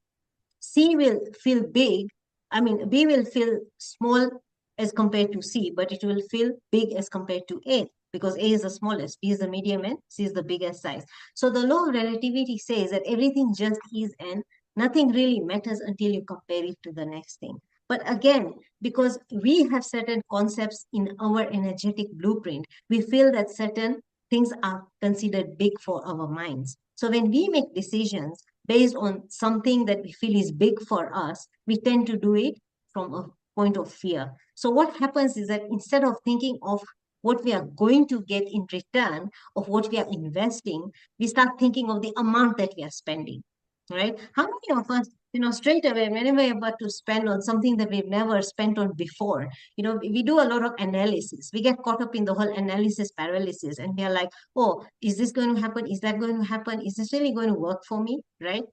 C will feel big. I mean, B will feel small as compared to C, but it will feel big as compared to A because A is the smallest, B is the medium, and C is the biggest size. So the law of relativity says that everything just is and nothing really matters until you compare it to the next thing. But again, because we have certain concepts in our energetic blueprint, we feel that certain things are considered big for our minds. So when we make decisions, based on something that we feel is big for us, we tend to do it from a point of fear. So what happens is that instead of thinking of what we are going to get in return of what we are investing, we start thinking of the amount that we are spending, right? How many of us, you know, straight away, whenever we're about to spend on something that we've never spent on before, you know, we do a lot of analysis. We get caught up in the whole analysis paralysis and we are like, oh, is this going to happen? Is that going to happen? Is this really going to work for me? Right?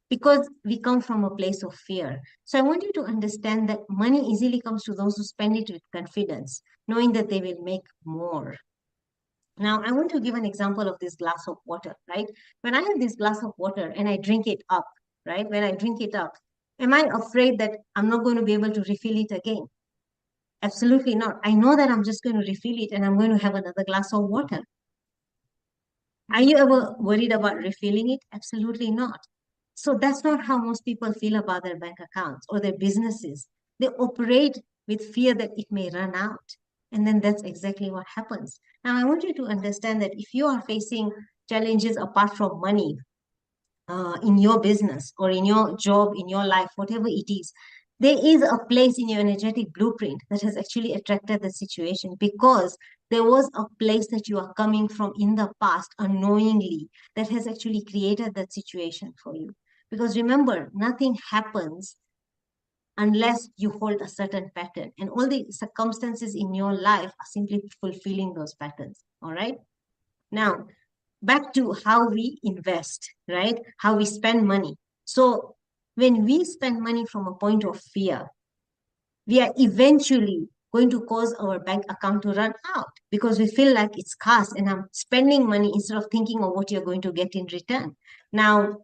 Because we come from a place of fear. So I want you to understand that money easily comes to those who spend it with confidence, knowing that they will make more. Now, I want to give an example of this glass of water, right? When I have this glass of water and I drink it up, right? When I drink it up, am I afraid that I'm not going to be able to refill it again? Absolutely not. I know that I'm just going to refill it and I'm going to have another glass of water. Are you ever worried about refilling it? Absolutely not. So that's not how most people feel about their bank accounts or their businesses. They operate with fear that it may run out. And then that's exactly what happens. Now, I want you to understand that if you are facing challenges apart from money, in your business or in your job, in your life, whatever it is, there is a place in your energetic blueprint that has actually attracted the situation because there was a place that you are coming from in the past unknowingly that has actually created that situation for you. Because remember, nothing happens unless you hold a certain pattern, and all the circumstances in your life are simply fulfilling those patterns. All right. Now, back to how we invest, right? How we spend money. So when we spend money from a point of fear, we are eventually going to cause our bank account to run out because we feel like it's scarce and I'm spending money instead of thinking of what you're going to get in return. Now,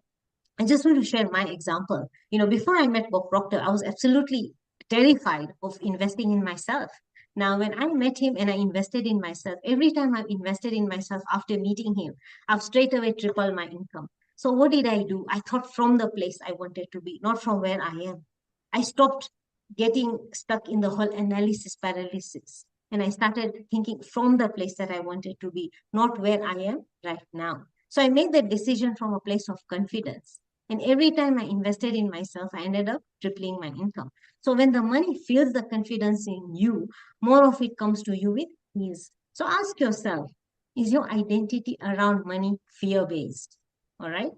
I just want to share my example. You know, before I met Bob Proctor, I was absolutely terrified of investing in myself. Now, when I met him and I invested in myself, every time I've invested in myself after meeting him, I've straight away tripled my income. So what did I do? I thought from the place I wanted to be, not from where I am. I stopped getting stuck in the whole analysis paralysis. And I started thinking from the place that I wanted to be, not where I am right now. So I made that decision from a place of confidence. And every time I invested in myself, I ended up tripling my income. So when the money feels the confidence in you, more of it comes to you with ease. So ask yourself, is your identity around money fear-based? All right?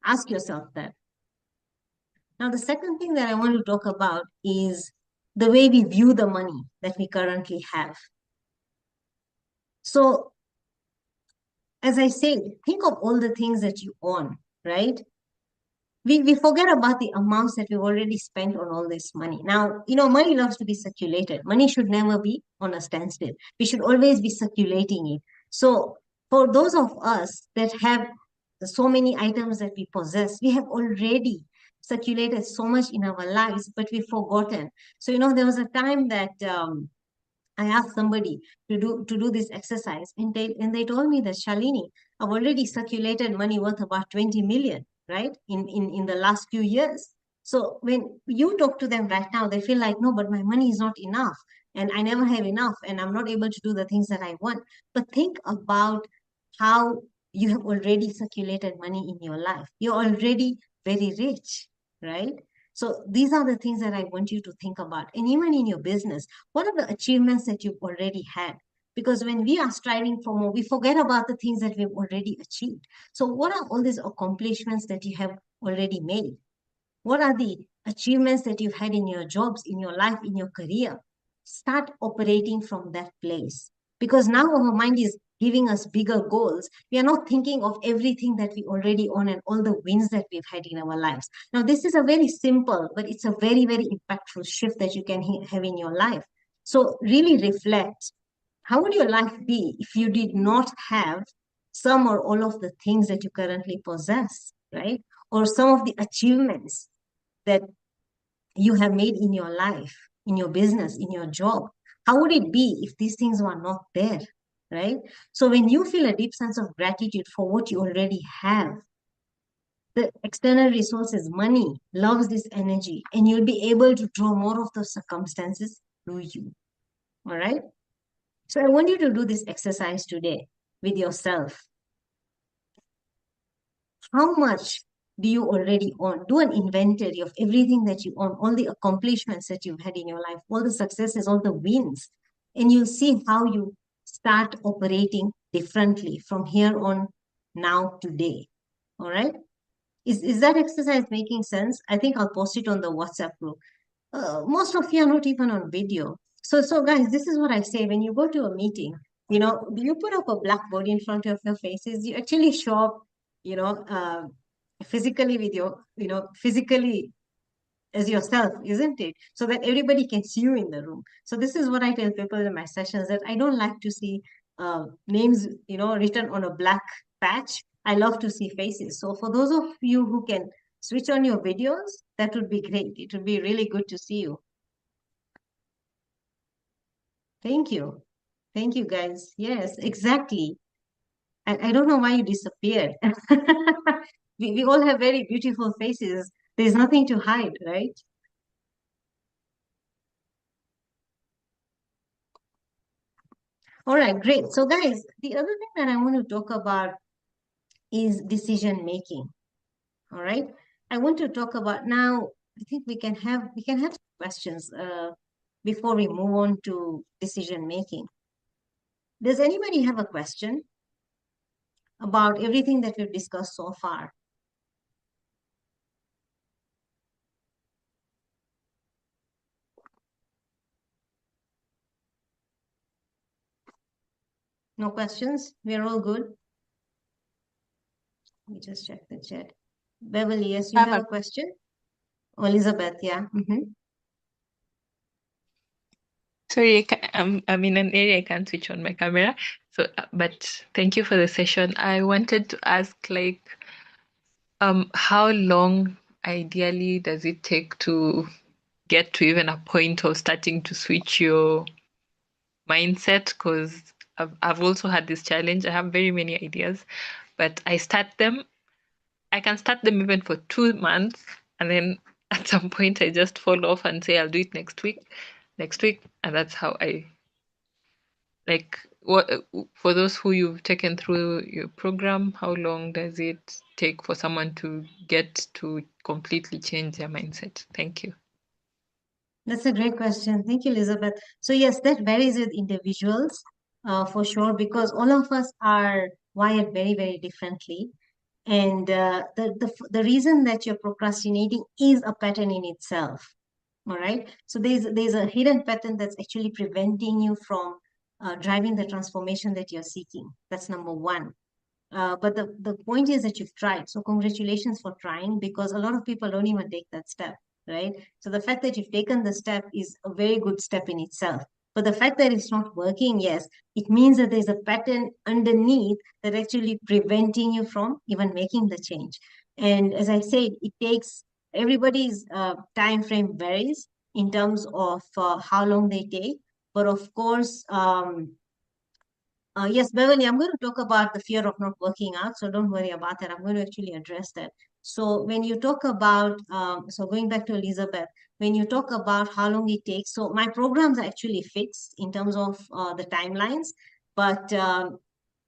Ask yourself that. Now, the second thing that I want to talk about is the way we view the money that we currently have. So, as I said, think of all the things that you own, right? We forget about the amounts that we've already spent on all this money. Now, money loves to be circulated. Money should never be on a standstill. We should always be circulating it. So, for those of us that have so many items that we possess, we have already circulated so much in our lives, but we've forgotten. So, there was a time that I asked somebody to do this exercise, and they told me that, Shalini, I've already circulated money worth about 20 million, right? In the last few years. So when you talk to them right now, they feel like, no, but my money is not enough, and I never have enough, and I'm not able to do the things that I want. But think about how you have already circulated money in your life. You're already very rich, right? So these are the things that I want you to think about. And even in your business, what are the achievements that you've already had? Because when we are striving for more, we forget about the things that we've already achieved. So, what are all these accomplishments that you have already made? What are the achievements that you've had in your jobs, in your life, in your career? Start operating from that place. Because now our mind is giving us bigger goals. We are not thinking of everything that we already own and all the wins that we've had in our lives. Now, this is a very simple, but it's a very, very impactful shift that you can have in your life. So, really reflect, how would your life be if you did not have some or all of the things that you currently possess, right? Or some of the achievements that you have made in your life, in your business, in your job? How would it be if these things were not there, right? So when you feel a deep sense of gratitude for what you already have, the external resources, money, loves this energy, and you'll be able to draw more of those circumstances to you. All right. So I want you to do this exercise today with yourself. How much do you already own? Do an inventory of everything that you own, all the accomplishments that you've had in your life, all the successes, all the wins, and you'll see how you start operating differently from here on, now, today. All right? Is that exercise making sense? I think I'll post it on the WhatsApp group. Most of you are not even on video. So guys, this is what I say when you go to a meeting. You put up a blackboard in front of your faces. You actually show up, you know, uh, physically with physically as yourself, isn't it? So that everybody can see you in the room. So this is what I tell people in my sessions, that I don't like to see names, written on a black patch. I love to see faces. So for those of you who can switch on your videos, that would be great. It would be really good to see you. Thank you. Thank you, guys. Yes, exactly. I don't know why you disappeared. We all have very beautiful faces. There's nothing to hide, right? All right, great. So, guys, the other thing that I want to talk about is decision making. All right. I want to talk about now. I think we can have questions before we move on to decision making. Does anybody have a question about everything that we've discussed so far? No questions? We're all good. Let me just check the chat. Beverly, yes, you have a question? Oh, Elizabeth, yeah. Sorry, I'm in an area I can't switch on my camera. So, but thank you for the session. I wanted to ask, like, how long ideally does it take to get to even a point of starting to switch your mindset? Because I've also had this challenge. I have very many ideas, but I start them. I can start them even for 2 months, and then at some point I just fall off and say I'll do it next week, and that's how I like what for those who you've taken through your program, how long does it take for someone to get to completely change their mindset? Thank you. That's a great question. Thank you, Elizabeth. So yes, that varies with individuals, for sure, because all of us are wired very, very differently. And the reason that you're procrastinating is a pattern in itself. All right. So there's a hidden pattern that's actually preventing you from driving the transformation that you're seeking. That's number one. But the point is that you've tried. So congratulations for trying, because a lot of people don't even take that step, right? So the fact that you've taken the step is a very good step in itself. But the fact that it's not working, yes, it means that there's a pattern underneath that actually preventing you from even making the change. And as I said, it takes everybody's time frame varies in terms of how long they take. But of course, yes, Beverly, I'm going to talk about the fear of not working out, so don't worry about that. I'm going to actually address that. So when you talk about, so going back to Elizabeth, when you talk about how long it takes, so my programs are actually fixed in terms of the timelines, but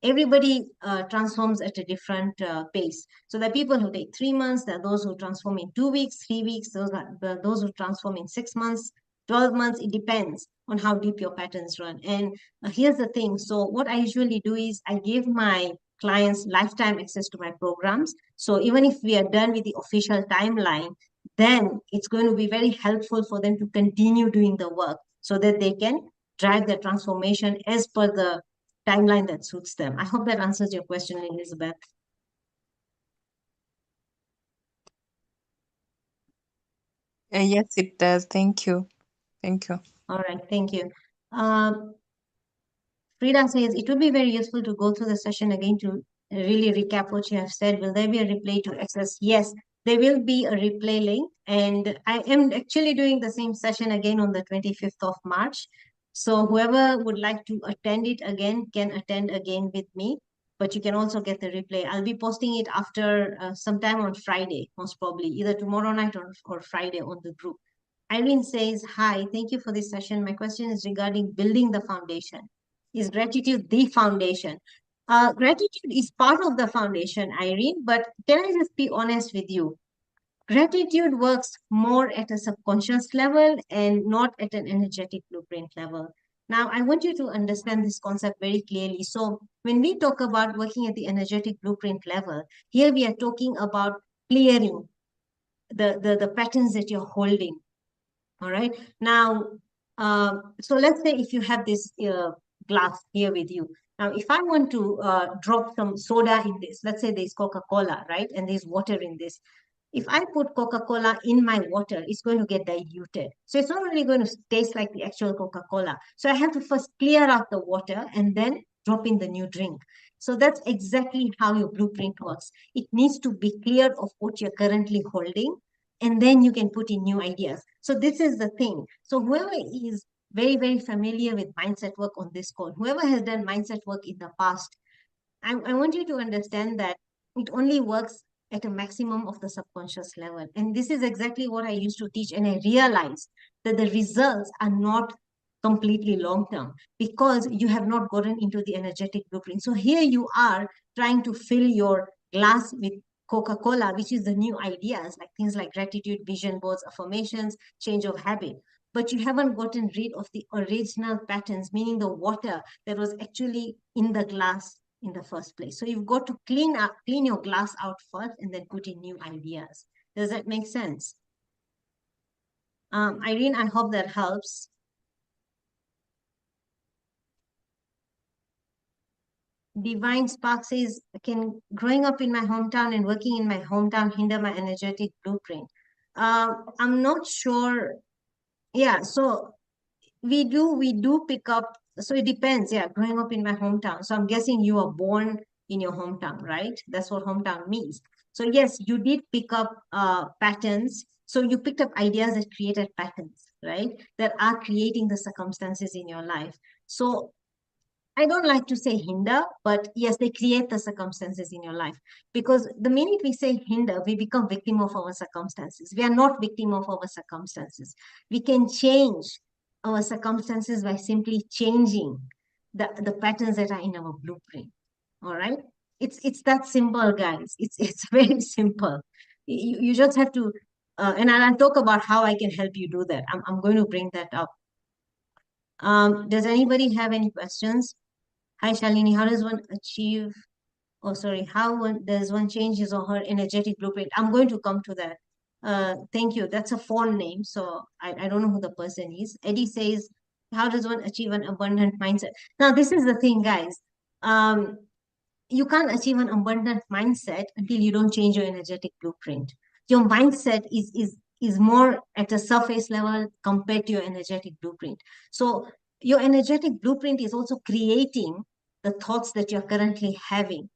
everybody transforms at a different pace. So there are people who take 3 months, there are those who transform in 2 weeks, 3 weeks, those who transform in 6 months, 12 months. It depends on how deep your patterns run. And here's the thing. So what I usually do is I give my clients lifetime access to my programs. So even if we are done with the official timeline, then it's going to be very helpful for them to continue doing the work so that they can drive the transformation as per the timeline that suits them. I hope that answers your question, Elizabeth. Yes, it does. Thank you. Thank you. All right, thank you. Frida says it would be very useful to go through the session again to really recap what you have said. Will there be a replay to access? Yes, there will be a replay link. And I am actually doing the same session again on the 25th of March. So whoever would like to attend it again can attend again with me. But you can also get the replay. I'll be posting it after sometime on Friday, most probably, either tomorrow night or Friday on the group. Irene says, hi, thank you for this session. My question is regarding building the foundation. Is gratitude the foundation? Gratitude is part of the foundation, Irene, but can I just be honest with you? Gratitude works more at a subconscious level and not at an energetic blueprint level. Now, I want you to understand this concept very clearly. So, when we talk about working at the energetic blueprint level, here we are talking about clearing the patterns that you're holding. All right. Now, so let's say if you have this glass here with you. Now, if I want to drop some soda in this, let's say there's Coca-Cola, right? And there's water in this. If I put Coca-Cola in my water, it's going to get diluted. So it's not really going to taste like the actual Coca-Cola. So I have to first clear out the water and then drop in the new drink. So that's exactly how your blueprint works. It needs to be clear of what you're currently holding, and then you can put in new ideas. So this is the thing. So whoever is very, very familiar with mindset work on this call, whoever has done mindset work in the past, I want you to understand that it only works at a maximum of the subconscious level. And this is exactly what I used to teach. And I realized that the results are not completely long term because you have not gotten into the energetic blueprint. So here you are trying to fill your glass with Coca-Cola, which is the new ideas, like things like gratitude, vision boards, affirmations, change of habit. But you haven't gotten rid of the original patterns, meaning the water that was actually in the glass in the first place. So you've got to clean your glass out first and then put in new ideas. Does that make sense? Irene, I hope that helps. Divine Spark says, can growing up in my hometown and working in my hometown hinder my energetic blueprint? I'm not sure. Yeah, so we do pick up. So it depends. Yeah, growing up in my hometown. So I'm guessing you were born in your hometown, right? That's what hometown means. So yes, you did pick up patterns. So you picked up ideas that created patterns, right? That are creating the circumstances in your life. So I don't like to say hinder, but yes, they create the circumstances in your life. Because the minute we say hinder, we become victim of our circumstances. We are not victim of our circumstances. We can change our circumstances by simply changing the patterns that are in our blueprint. All right. It's that simple, guys. It's very simple. You just have to, and I'll talk about how I can help you do that. I'm going to bring that up. Does anybody have any questions? Hi, Shalini. How does one achieve? oh sorry, how does one change his or her energetic blueprint? I'm going to come to that. Thank you. That's a phone name, so I don't know who the person is. Eddie says, how does one achieve an abundant mindset? Now, this is the thing, guys. Um, you can't achieve an abundant mindset until you don't change your energetic blueprint. Your mindset is more at a surface level compared to your energetic blueprint. So your energetic blueprint is also creating the thoughts that you're currently having,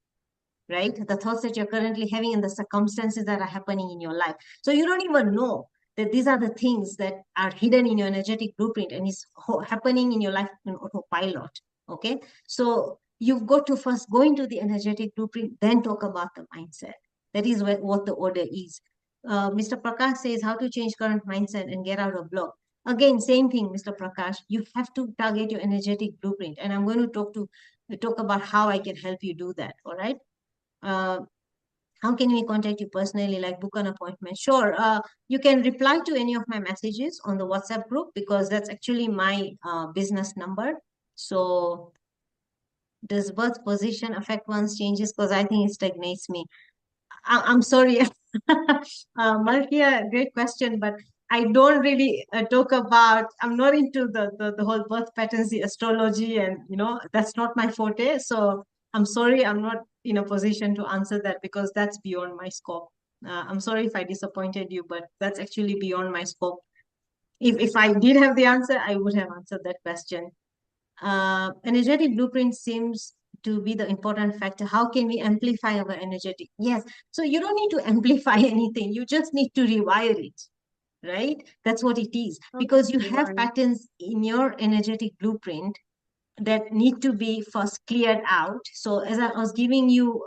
right? The thoughts that you're currently having and the circumstances that are happening in your life. So you don't even know that these are the things that are hidden in your energetic blueprint and is happening in your life in autopilot. Okay. So you've got to first go into the energetic blueprint, then talk about the mindset. That is what the order is. Mr. Prakash says how to change current mindset and get out of block. Again, same thing, Mr. Prakash. You have to target your energetic blueprint, and I'm going to talk about how I can help you do that. All right. uh, how can we contact you personally, like book an appointment? Sure. You can reply to any of my messages on the WhatsApp group because that's actually my business number. So does birth position affect one's changes? Because I think it stagnates me. I'm sorry, Malkia, great question, but I don't really talk about, I'm not into the whole birth patterns, the astrology, and that's not my forte. So I'm sorry, I'm not in a position to answer that because that's beyond my scope. I'm sorry if I disappointed you, but that's actually beyond my scope. If I did have the answer, I would have answered that question. Energetic blueprint seems to be the important factor. How can we amplify our energetic? Yes. So you don't need to amplify anything. You just need to rewire it, right? That's what it is. Because you have patterns in your energetic blueprint that need to be first cleared out. So as I was giving you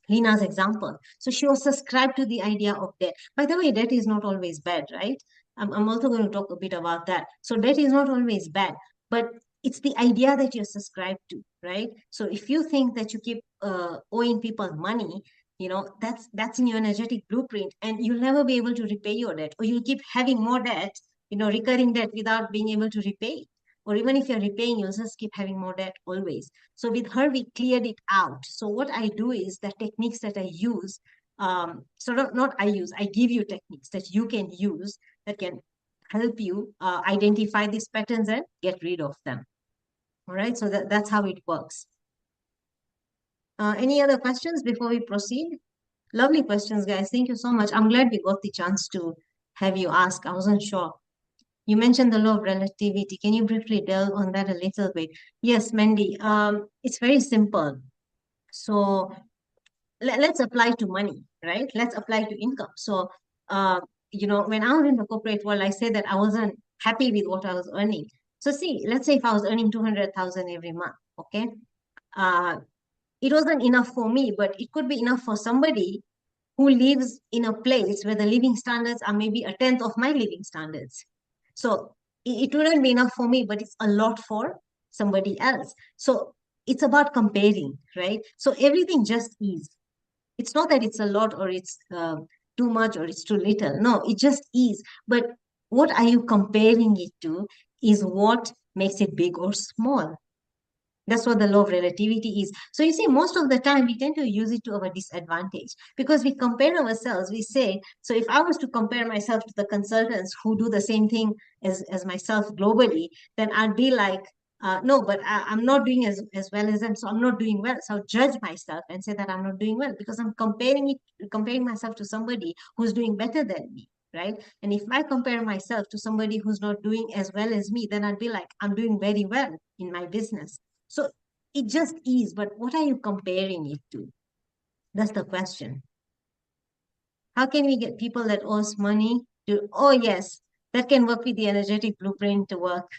Lina's example. So she was subscribed to the idea of debt. By the way, debt is not always bad, right? I'm also going to talk a bit about that. So debt is not always bad, but it's the idea that you're subscribed to, right? So if you think that you keep owing people money, that's in your energetic blueprint, and you'll never be able to repay your debt, or you'll keep having more debt, recurring debt without being able to repay it. Or even if you're repaying, you'll just keep having more debt always. So with her, we cleared it out. So what I do is the techniques that I use, not I use, I give you techniques that you can use that can help you identify these patterns and get rid of them. All right, so that's how it works. Any other questions before we proceed? Lovely questions, guys. Thank you so much. I'm glad we got the chance to have you ask. I wasn't sure. You mentioned the law of relativity. Can you briefly delve on that a little bit? Yes, Mandy. It's very simple. So let's apply to money, right? Let's apply to income. So, when I was in the corporate world, I said that I wasn't happy with what I was earning. So see, let's say if I was earning 200,000 every month, okay? Uh, it wasn't enough for me, but it could be enough for somebody who lives in a place where the living standards are maybe a tenth of my living standards. So it wouldn't be enough for me, but it's a lot for somebody else. So it's about comparing, right? So everything just is. It's not that it's a lot or it's too much or it's too little. No, it just is. But what are you comparing it to is what makes it big or small. That's what the law of relativity is. So you see, most of the time we tend to use it to our disadvantage because we compare ourselves. We say, so if I was to compare myself to the consultants who do the same thing as myself globally, then I'd be like, no, but I'm not doing as well as them, so I'm not doing well. So I'll judge myself and say that I'm not doing well because I'm comparing myself to somebody who's doing better than me. Right. And if I compare myself to somebody who's not doing as well as me, then I'd be like, I'm doing very well in my business. So it just is, but what are you comparing it to? That's the question. How can we get people that owe us money to, oh yes, that can work with the energetic blueprint to work.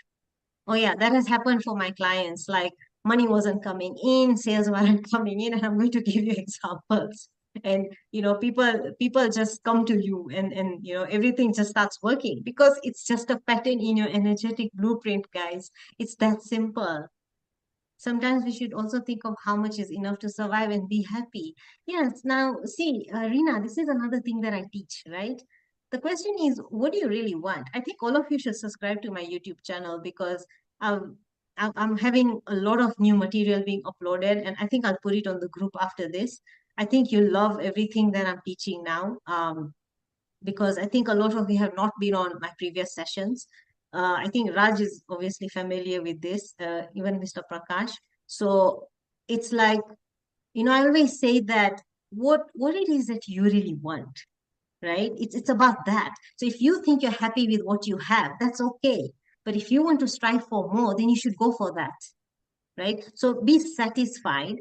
Oh yeah, that has happened for my clients. Like money wasn't coming in, sales weren't coming in, and I'm going to give you examples. And people just come to you and everything just starts working because it's just a pattern in your energetic blueprint, guys. It's that simple. Sometimes we should also think of how much is enough to survive and be happy. Yes, now see, Rina, this is another thing that I teach, right? The question is, what do you really want? I think all of you should subscribe to my YouTube channel because um, I'm having a lot of new material being uploaded, and I think I'll put it on the group after this. I think you love everything that I'm teaching now, because I think a lot of you have not been on my previous sessions. I think Raj is obviously familiar with this, even Mr. Prakash. So it's like, I always say that what it is that you really want, right? It's about that. So if you think you're happy with what you have, that's okay. But if you want to strive for more, then you should go for that, right? So be satisfied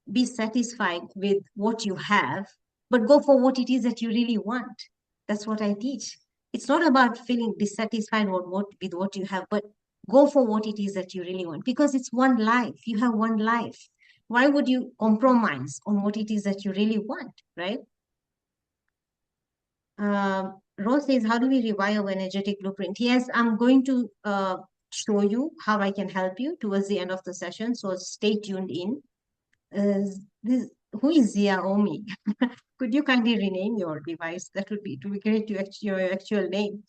with what you have, but go for what it is that you really want. That's what I teach. It's not about feeling dissatisfied with what you have, but go for what it is that you really want, because it's one life. You have one life. Why would you compromise on what it is that you really want, right? Rose says, how do we revise our energetic blueprint? Yes, I'm going to show you how I can help you towards the end of the session. So stay tuned in. Uh, this, who is Xiaomi? Could you kindly rename your device? It would be great to your actual name.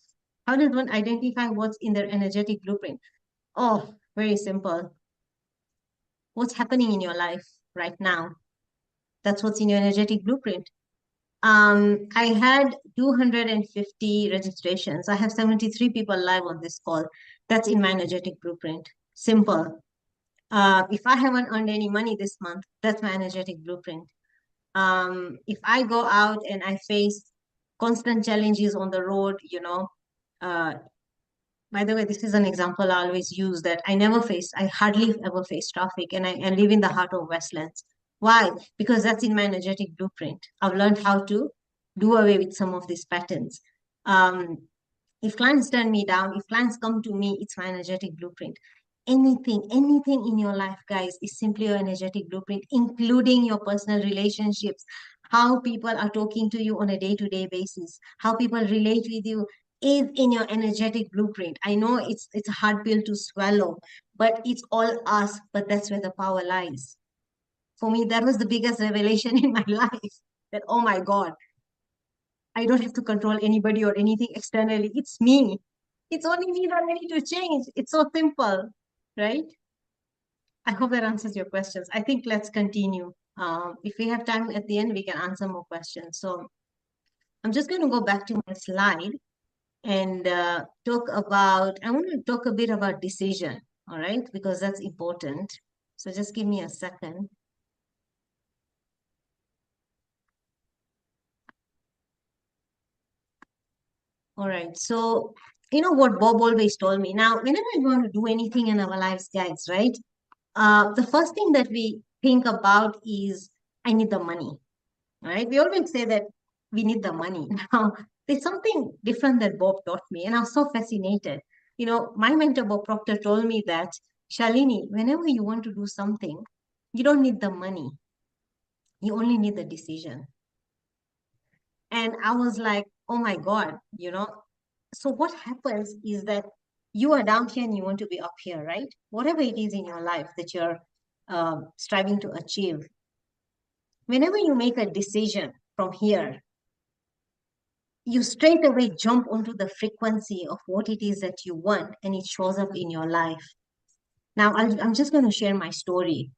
How does one identify what's in their energetic blueprint? Oh, very simple. What's happening in your life right now? That's what's in your energetic blueprint. I had 250 registrations. I have 73 people live on this call. That's in my energetic blueprint. Simple. If I haven't earned any money this month, that's my energetic blueprint. If I go out and I face constant challenges on the road, uh, by the way, this is an example I always use, that I hardly ever face traffic, and I live in the heart of Westlands. Why? Because that's in my energetic blueprint. I've learned how to do away with some of these patterns. Um, if clients turn me down, if clients come to me, it's my energetic blueprint. Anything in your life, guys, is simply your energetic blueprint, including your personal relationships, how people are talking to you on a day-to-day basis, how people relate with you is in your energetic blueprint. I know it's a hard pill to swallow, but it's all us, but that's where the power lies. For me, that was the biggest revelation in my life, that, oh my God, I don't have to control anybody or anything externally. It's me. It's only me that I need to change. It's so simple, right? I hope that answers your questions. I think let's continue. If we have time at the end, we can answer more questions. So I'm just going to go back to my slide and I want to talk a bit about decision, all right? Because that's important. So just give me a second. All right. So, you know what Bob always told me. Now, whenever we want to do anything in our lives, guys, right? The first thing that we think about is, I need the money, right? We always say that we need the money. Now, there's something different that Bob taught me, and I was so fascinated. My mentor, Bob Proctor, told me that, Shalini, whenever you want to do something, you don't need the money. You only need the decision. And I was like, oh my God. So what happens is that you are down here and you want to be up here, right? Whatever it is in your life that you're striving to achieve, whenever you make a decision from here, you straight away jump onto the frequency of what it is that you want, and it shows up in your life. Now, I'm just going to share my story.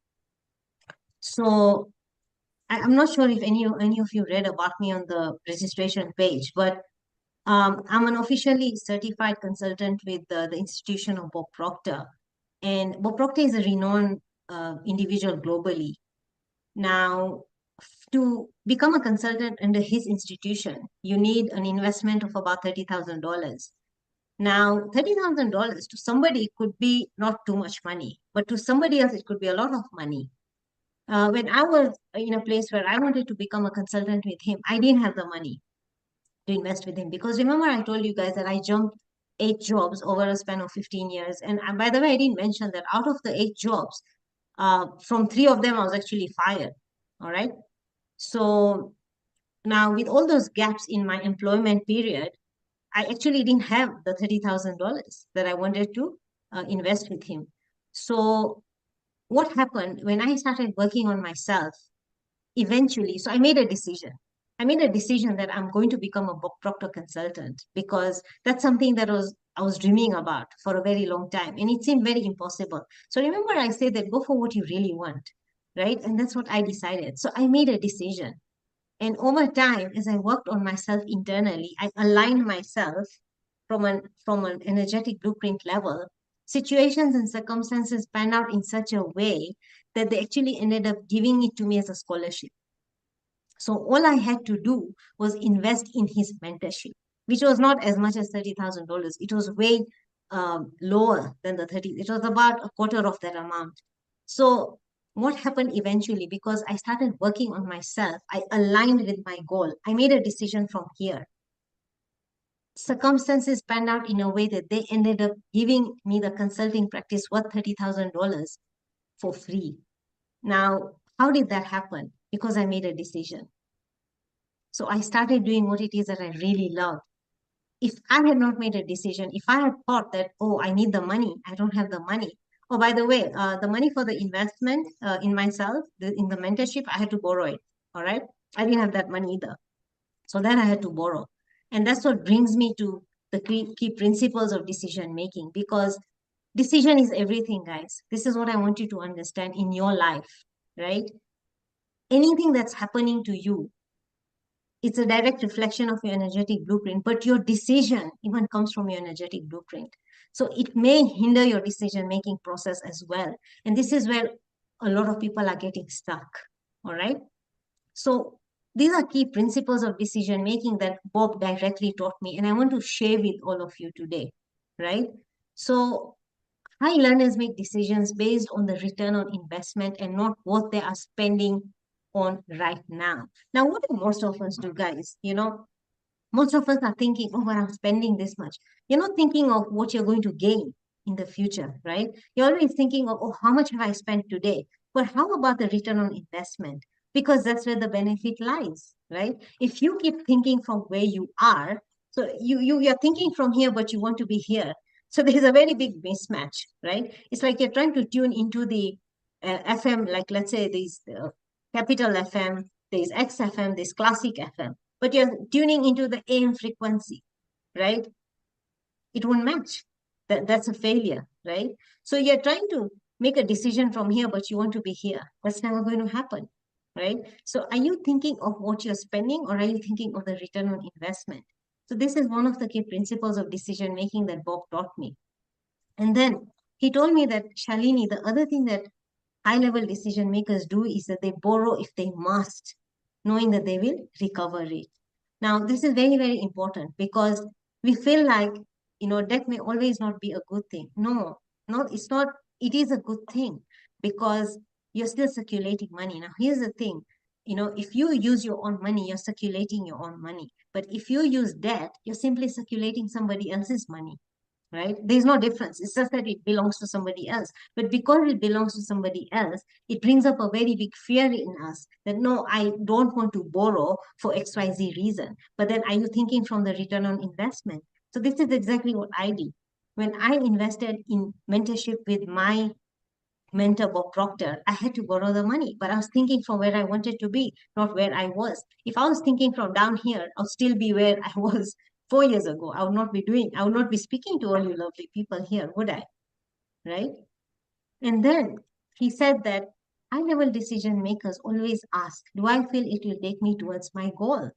So I'm not sure if any of you read about me on the registration page, but I'm an officially certified consultant with the institution of Bob Proctor. And Bob Proctor is a renowned individual globally. Now, to become a consultant under his institution, you need an investment of about $30,000. Now, $30,000 to somebody could be not too much money, but to somebody else, it could be a lot of money. When I was in a place where I wanted to become a consultant with him, I didn't have the money to invest with him, because remember I told you guys that I jumped 8 jobs over a span of 15 years. And by the way, I didn't mention that out of the 8 jobs, from 3 of them, I was actually fired. All right. So now, with all those gaps in my employment period, I actually didn't have the $30,000 that I wanted to invest with him. So what happened when I started working on myself? Eventually, so I made a decision that I'm going to become a Bob Proctor consultant, because that's something that was I was dreaming about for a very long time, and it seemed very impossible. So remember, I said that go for what you really want, right? And that's what I decided. So I made a decision. And over time, as I worked on myself internally, I aligned myself from an energetic blueprint level. Situations and circumstances panned out in such a way that they actually ended up giving it to me as a scholarship. So all I had to do was invest in his mentorship, which was not as much as $30,000. It was way lower than the 30. It was about a quarter of that amount. So what happened eventually, because I started working on myself, I aligned with my goal. I made a decision from here. Circumstances panned out in a way that they ended up giving me the consulting practice worth $30,000 for free. Now, how did that happen? Because I made a decision. So I started doing what it is that I really love. If I had not made a decision, if I had thought that, oh, I need the money, I don't have the money. Oh, by the way, the money for the investment in myself, in the mentorship, I had to borrow it. All right. I didn't have that money either. So then I had to borrow. And that's what brings me to the key principles of decision making, because decision is everything, guys. This is what I want you to understand in your life, right? Anything that's happening to you, it's a direct reflection of your energetic blueprint, but your decision even comes from your energetic blueprint. So it may hinder your decision making process as well. And this is where a lot of people are getting stuck. All right. So these are key principles of decision making that Bob directly taught me, and I want to share with all of you today. Right. So high learners make decisions based on the return on investment and not what they are spending on right now. Now, what do most of us do, guys? Most of us are thinking, oh, but I'm spending this much. You're not thinking of what you're going to gain in the future, right? You're always thinking of, oh, how much have I spent today? But how about the return on investment? Because that's where the benefit lies, right? If you keep thinking from where you are, so you're thinking from here, but you want to be here. So there's a very big mismatch, right? It's like you're trying to tune into the FM, like let's say these capital FM, there's XFM, there's classic FM, but you're tuning into the AM frequency, right? It won't match. That's a failure, right? So you're trying to make a decision from here, but you want to be here. That's never going to happen, right? So are you thinking of what you're spending, or are you thinking of the return on investment? So this is one of the key principles of decision making that Bob taught me. And then he told me that, Shalini, the other thing that high level decision makers do is that they borrow if they must, knowing that they will recover it. Now, this is very, very important, because we feel like, debt may always not be a good thing. No, it's not. It is a good thing, because you're still circulating money. Now, here's the thing. If you use your own money, you're circulating your own money. But if you use debt, you're simply circulating somebody else's money, right? There's no difference. It's just that it belongs to somebody else. But because it belongs to somebody else, it brings up a very big fear in us that, no, I don't want to borrow for XYZ reason. But then are you thinking from the return on investment? So this is exactly what I did. When I invested in mentorship with my mentor, Bob Proctor, I had to borrow the money, but I was thinking from where I wanted to be, not where I was. If I was thinking from down here, I'll still be where I was 4 years ago. I would not be speaking to all you lovely people here, would I? Right? And then he said that high level decision makers always ask, do I feel it will take me towards my goal?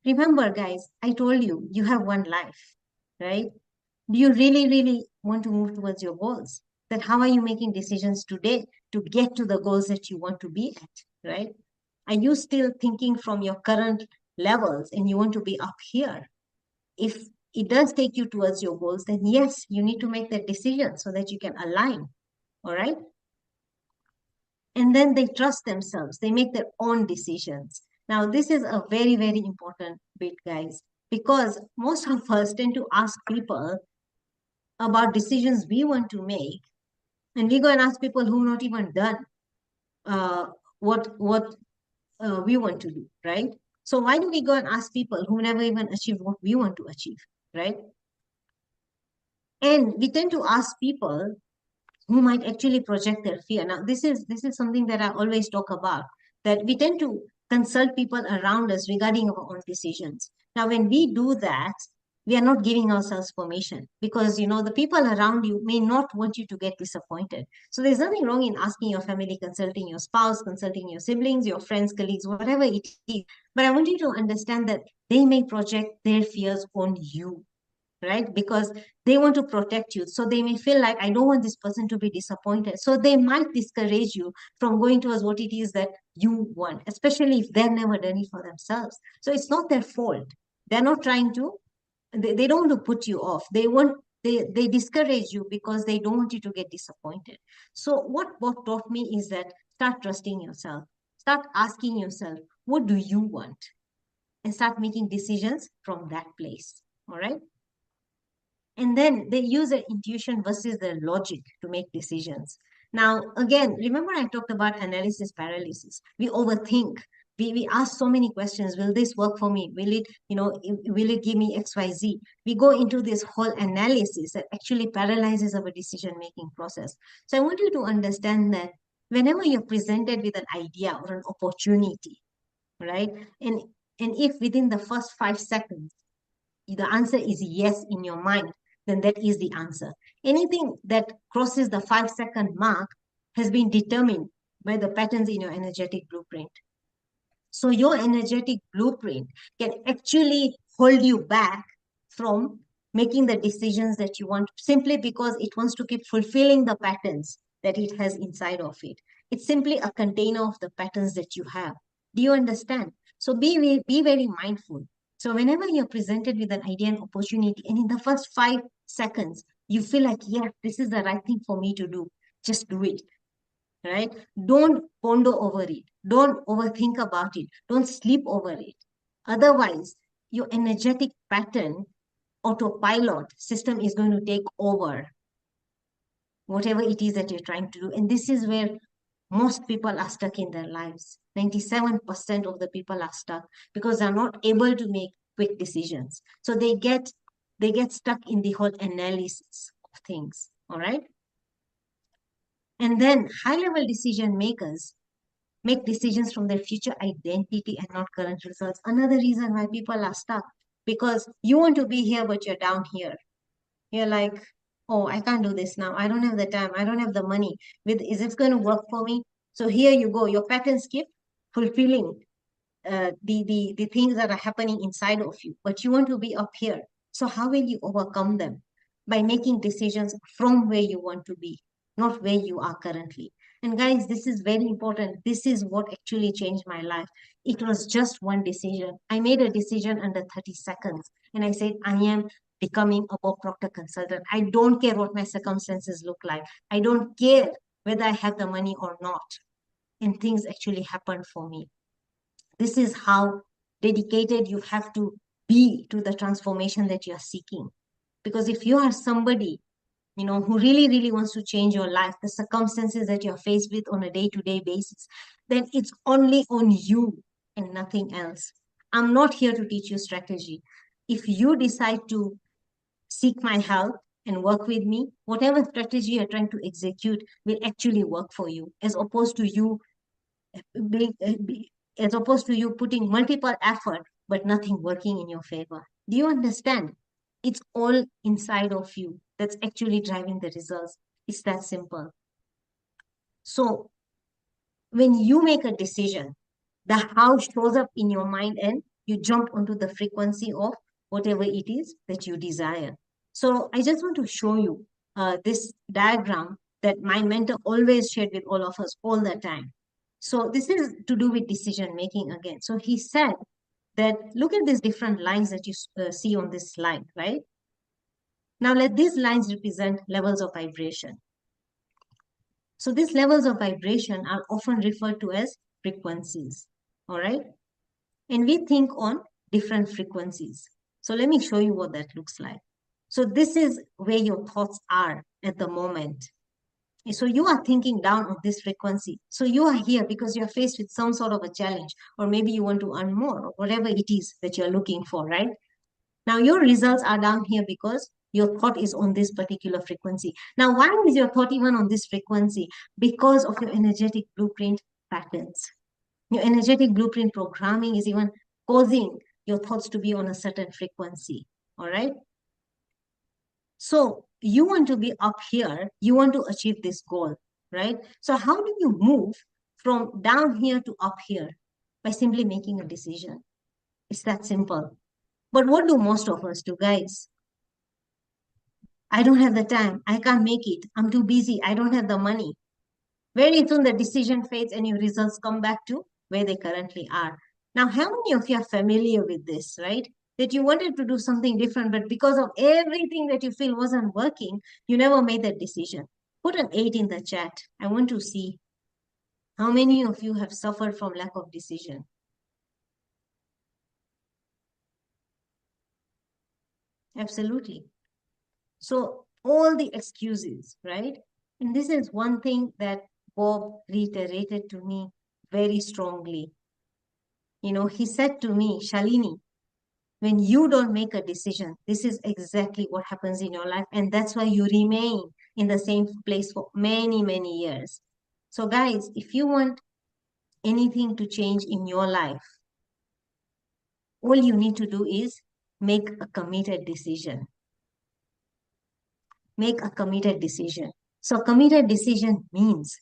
Remember, guys, I told you, you have one life, right? Do you really, really want to move towards your goals? Then how are you making decisions today to get to the goals that you want to be at, right? Are you still thinking from your current levels and you want to be up here? If it does take you towards your goals, then yes, you need to make that decision so that you can align, all right? And then they trust themselves. They make their own decisions. Now, this is a very, very important bit, guys, because most of us tend to ask people about decisions we want to make, and we go and ask people who not even done uh, what we want to do, right? So why do we go and ask people who never even achieved what we want to achieve, right? And we tend to ask people who might actually project their fear. Now, this is something that I always talk about, that we tend to consult people around us regarding our own decisions. Now, when we do that, We are not giving ourselves permission because, the people around you may not want you to get disappointed. So there's nothing wrong in asking your family, consulting your spouse, consulting your siblings, your friends, colleagues, whatever it is. But I want you to understand that they may project their fears on you, right? Because they want to protect you. So they may feel like, I don't want this person to be disappointed. So they might discourage you from going towards what it is that you want, especially if they've never done it for themselves. So it's not their fault. They're not trying to, they don't want to put you off. They discourage you because they don't want you to get disappointed. So what taught me is that start trusting yourself. Start asking yourself, what do you want? And start making decisions from that place. All right. And then they use their intuition versus their logic to make decisions. Now, again, remember I talked about analysis paralysis. We overthink. We ask so many questions. Will this work for me? Will it give me XYZ? We go into this whole analysis that actually paralyzes our decision-making process. So I want you to understand that whenever you're presented with an idea or an opportunity, right? And and if within the first 5 seconds the answer is yes in your mind, then that is the answer. Anything that crosses the 5 second mark has been determined by the patterns in your energetic blueprint. So your energetic blueprint can actually hold you back from making the decisions that you want simply because it wants to keep fulfilling the patterns that it has inside of it. It's simply a container of the patterns that you have. Do you understand? So be very mindful. So whenever you're presented with an idea and opportunity, and in the first 5 seconds, you feel like, yeah, this is the right thing for me to do, just do it, right? Don't ponder over it. Don't overthink about it. Don't sleep over it. Otherwise, your energetic pattern autopilot system is going to take over whatever it is that you're trying to do. And this is where most people are stuck in their lives. 97% of the people are stuck because they're not able to make quick decisions. So they get stuck in the whole analysis of things. All right. And then high level decision makers make decisions from their future identity and not current results. Another reason why people are stuck, because you want to be here, but you're down here. You're like, oh, I can't do this now. I don't have the time. I don't have the money. Is this going to work for me? So here you go. Your pattern skip fulfilling the things that are happening inside of you, but you want to be up here. So how will you overcome them? By making decisions from where you want to be, not where you are currently. And guys, this is very important. This is what actually changed my life. It was just one decision. I made a decision under 30 seconds and I said, I am becoming a Bob Proctor consultant. I don't care what my circumstances look like. I don't care whether I have the money or not. And things actually happened for me. This is how dedicated you have to be to the transformation that you're seeking. Because if you are somebody, who really, really wants to change your life, the circumstances that you're faced with on a day-to-day basis, then it's only on you and nothing else. I'm not here to teach you strategy. If you decide to seek my help and work with me, whatever strategy you're trying to execute will actually work for you, being, as opposed to you putting multiple effort but nothing working in your favor. Do you understand? It's all inside of you that's actually driving the results. It's that simple. So when you make a decision, the how shows up in your mind and you jump onto the frequency of whatever it is that you desire. So I just want to show you this diagram that my mentor always shared with all of us all the time. So this is to do with decision making again. So he said that look at these different lines that you see on this slide, right? Now let these lines represent levels of vibration. So these levels of vibration are often referred to as frequencies, all right? And we think on different frequencies. So let me show you what that looks like. So this is where your thoughts are at the moment. So you are thinking down on this frequency. So you are here because you're faced with some sort of a challenge, or maybe you want to earn more, or whatever it is that you're looking for, right? Now your results are down here because your thought is on this particular frequency. Now, why is your thought even on this frequency? Because of your energetic blueprint patterns. Your energetic blueprint programming is even causing your thoughts to be on a certain frequency. All right. So you want to be up here, you want to achieve this goal, right? So how do you move from down here to up here? By simply making a decision. It's that simple. But what do most of us do, guys? I don't have the time. I can't make it. I'm too busy. I don't have the money. Very soon the decision fades and your results come back to where they currently are. Now, how many of you are familiar with this, right? That you wanted to do something different, but because of everything that you feel wasn't working, you never made that decision. Put an 8 in the chat. I want to see how many of you have suffered from lack of decision. Absolutely. So all the excuses, right? And this is one thing that Bob reiterated to me very strongly. You know, he said to me, Shalini, when you don't make a decision, this is exactly what happens in your life. And that's why you remain in the same place for many, many years. So, guys, if you want anything to change in your life, all you need to do is make a committed decision. Make a committed decision. So, committed decision means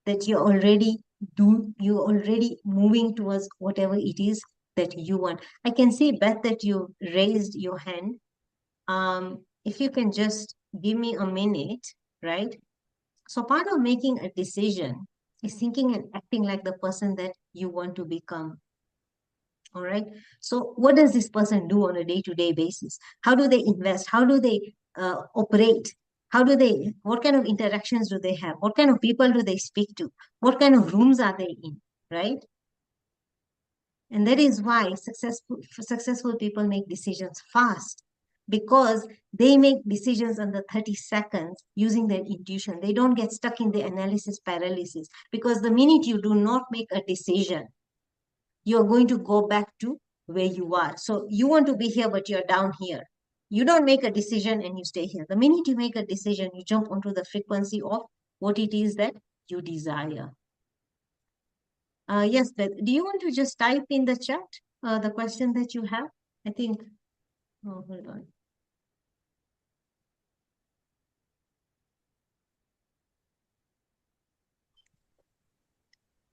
that you're already moving towards whatever it is that you want. I can see, Beth, that you raised your hand. If you can just give me a minute, right? So part of making a decision is thinking and acting like the person that you want to become. All right. So what does this person do on a day-to-day basis? How do they invest? How do they operate? What kind of interactions do they have? What kind of people do they speak to? What kind of rooms are they in? Right. And that is why successful people make decisions fast because they make decisions under 30 seconds using their intuition. They don't get stuck in the analysis paralysis because the minute you do not make a decision, you're going to go back to where you are. So you want to be here, but you're down here. You don't make a decision and you stay here. The minute you make a decision, you jump onto the frequency of what it is that you desire. Yes, Beth, do you want to just type in the chat the question that you have? I think, oh, hold on.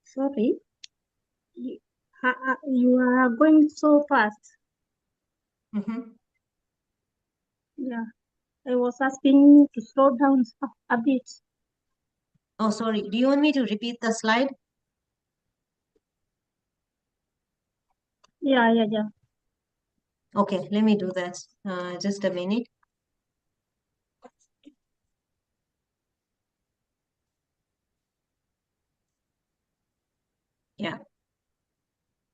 Sorry, you, you are going so fast. Yeah, I was asking to slow down a bit. Oh, sorry. Do you want me to repeat the slide? Yeah. Okay, let me do that. Just a minute. Yeah.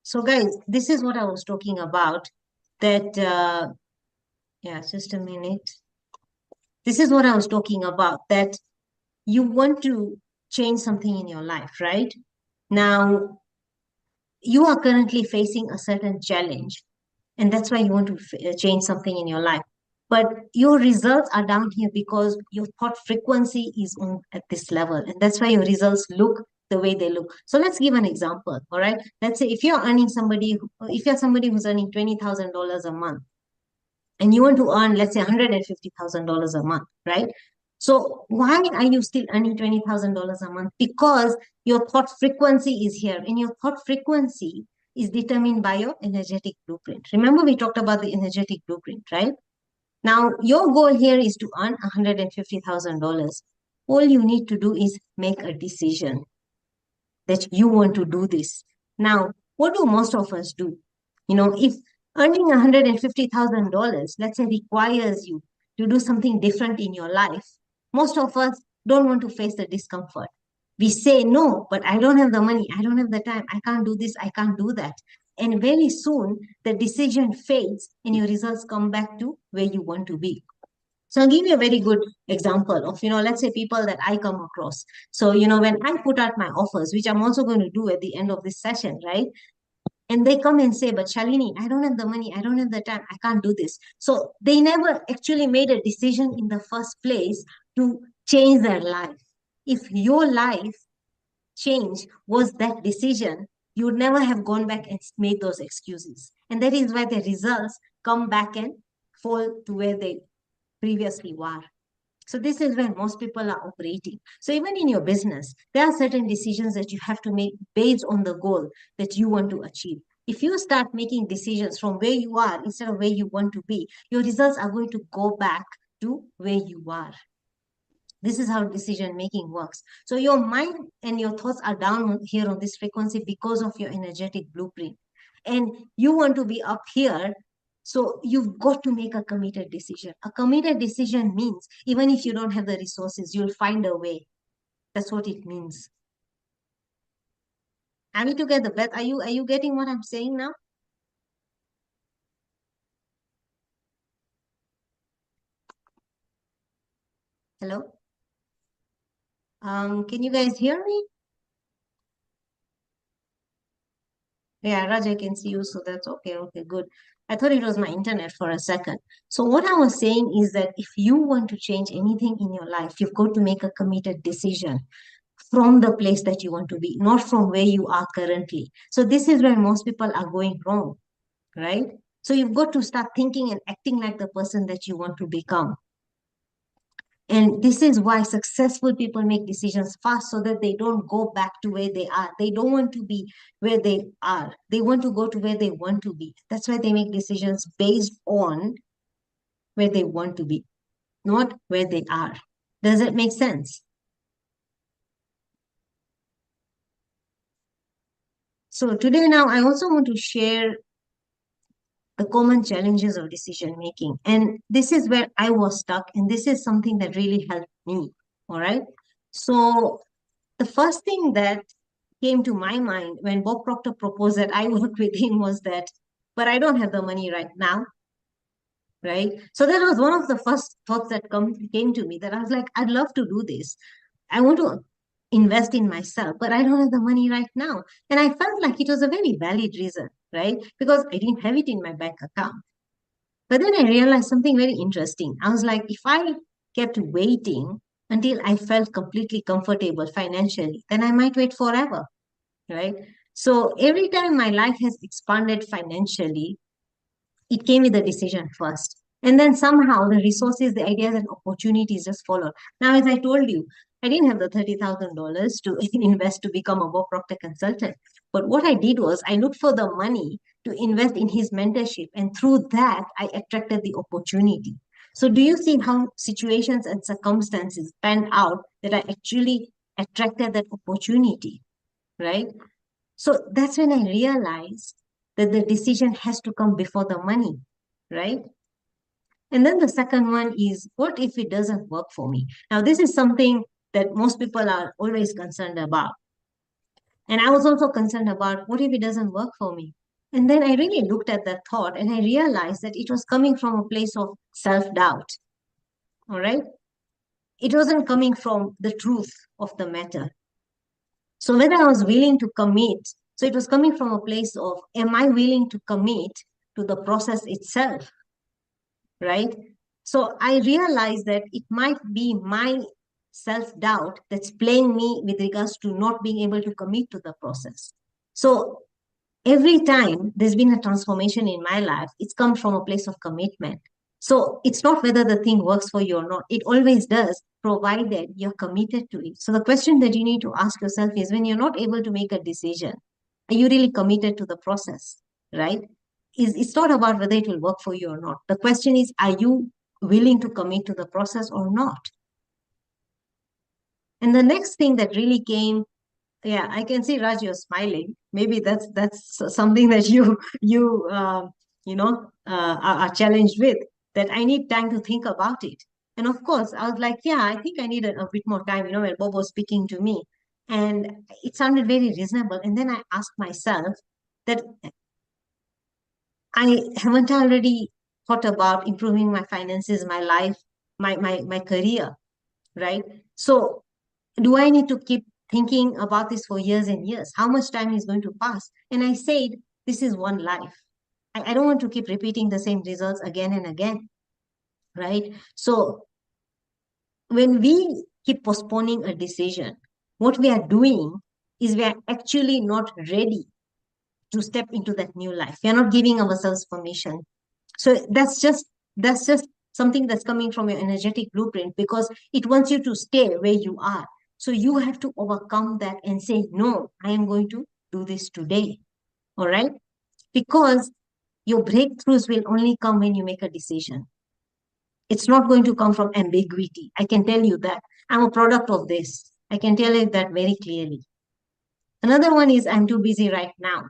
So guys, this is what I was talking about. That, yeah, just a minute. This is what I was talking about, that you want to change something in your life, right? Now, you are currently facing a certain challenge, and that's why you want to change something in your life. But your results are down here because your thought frequency is on at this level, and that's why your results look the way they look. So let's give an example. All right, let's say if you're somebody who's earning $20,000 a month, and you want to earn, let's say, $150,000 a month, right? So why are you still earning $20,000 a month? Because your thought frequency is here, and your thought frequency is determined by your energetic blueprint. Remember, we talked about the energetic blueprint, right? Now, your goal here is to earn $150,000. All you need to do is make a decision that you want to do this. Now, what do most of us do? You know, if earning $150,000, let's say, requires you to do something different in your life, most of us don't want to face the discomfort. We say, no, but I don't have the money, I don't have the time, I can't do this, I can't do that. And very soon, the decision fades and your results come back to where you want to be. So I'll give you a very good example of, let's say people that I come across. So, when I put out my offers, which I'm also going to do at the end of this session, right? And they come and say, but Shalini, I don't have the money, I don't have the time, I can't do this. So they never actually made a decision in the first place to change their life. If your life change was that decision, you would never have gone back and made those excuses. And that is why the results come back and fall to where they previously were. So this is where most people are operating. So even in your business, there are certain decisions that you have to make based on the goal that you want to achieve. If you start making decisions from where you are instead of where you want to be, your results are going to go back to where you are. This is how decision making works. So your mind and your thoughts are down here on this frequency because of your energetic blueprint. And you want to be up here. So you've got to make a committed decision. A committed decision means even if you don't have the resources, you'll find a way. That's what it means. Are we together, Beth? Are you getting what I'm saying now? Hello? Can you guys hear me? Yeah, Raj, I can see you, so that's okay. Okay, good. I thought it was my internet for a second. So what I was saying is that if you want to change anything in your life, you've got to make a committed decision from the place that you want to be, not from where you are currently. So this is where most people are going wrong, right? So you've got to start thinking and acting like the person that you want to become. And this is why successful people make decisions fast so that they don't go back to where they are. They don't want to be where they are. They want to go to where they want to be. That's why they make decisions based on where they want to be, not where they are. Does it make sense? So today now, I also want to share the common challenges of decision making. And this is where I was stuck. And this is something that really helped me. All right. So the first thing that came to my mind when Bob Proctor proposed that I work with him was that, but I don't have the money right now, right? So that was one of the first thoughts that came to me, that I was like, I'd love to do this. I want to invest in myself, but I don't have the money right now. And I felt like it was a very valid reason, right? Because I didn't have it in my bank account. But then I realized something very interesting. I was like, if I kept waiting until I felt completely comfortable financially, then I might wait forever, right? So every time my life has expanded financially, it came with a decision first. And then somehow the resources, the ideas, and opportunities just followed. Now, as I told you, I didn't have the $30,000 to invest to become a Bob Proctor consultant. But what I did was I looked for the money to invest in his mentorship. And through that, I attracted the opportunity. So do you see how situations and circumstances panned out that I actually attracted that opportunity, right? So that's when I realized that the decision has to come before the money, right? And then the second one is, what if it doesn't work for me? Now, this is something that most people are always concerned about. And I was also concerned about, what if it doesn't work for me? And then I really looked at that thought and I realized that it was coming from a place of self-doubt. All right? It wasn't coming from the truth of the matter. So whether I was willing to commit, so it was coming from a place of, am I willing to commit to the process itself, right? So I realized that it might be my self-doubt that's playing me with regards to not being able to commit to the process. So every time there's been a transformation in my life, it's come from a place of commitment. So it's not whether the thing works for you or not. It always does, provided you're committed to it. So the question that you need to ask yourself is, when you're not able to make a decision, are you really committed to the process, right? It's not about whether it will work for you or not. The question is, are you willing to commit to the process or not? And the next thing that really came, yeah, I can see Raj, you're smiling. Maybe that's something that are challenged with. That I need time to think about it. And of course, I was like, yeah, I think I need a bit more time. When Bob was speaking to me, and it sounded very reasonable. And then I asked myself that I haven't already thought about improving my finances, my life, my career, right? So do I need to keep thinking about this for years and years? How much time is going to pass? And I said, this is one life. I don't want to keep repeating the same results again and again, right? So when we keep postponing a decision, what we are doing is we are actually not ready to step into that new life. We are not giving ourselves permission. So that's just That's just something that's coming from your energetic blueprint because it wants you to stay where you are. So you have to overcome that and say, no, I am going to do this today. All right? Because your breakthroughs will only come when you make a decision. It's not going to come from ambiguity. I can tell you that. I'm a product of this. I can tell you that very clearly. Another one is I'm too busy right now.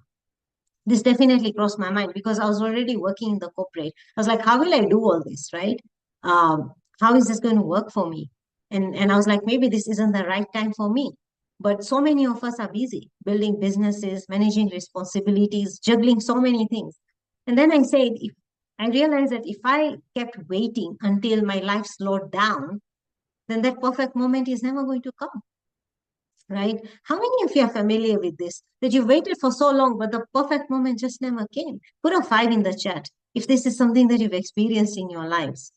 This definitely crossed my mind because I was already working in the corporate. I was like, how will I do all this, right? How is this going to work for me? And I was like, maybe this isn't the right time for me. But so many of us are busy building businesses, managing responsibilities, juggling so many things. And then I said, if I realized that if I kept waiting until my life slowed down, then that perfect moment is never going to come, right? How many of you are familiar with this? That you waited for so long, but the perfect moment just never came. Put a 5 in the chat if this is something that you've experienced in your lives.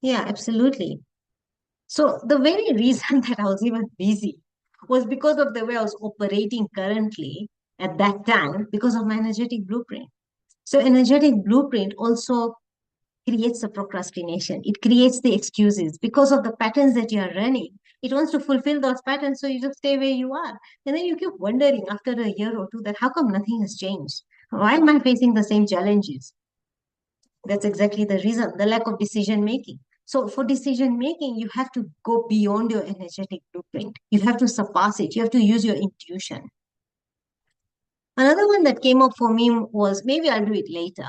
Yeah, absolutely. So the very reason that I was even busy was because of the way I was operating currently at that time because of my energetic blueprint. So energetic blueprint also creates the procrastination. It creates the excuses because of the patterns that you are running. It wants to fulfill those patterns, so you just stay where you are. And then you keep wondering after a year or two that how come nothing has changed? Why am I facing the same challenges? That's exactly the reason, the lack of decision making. So for decision making, you have to go beyond your energetic blueprint. You have to surpass it. You have to use your intuition. Another one that came up for me was maybe I'll do it later,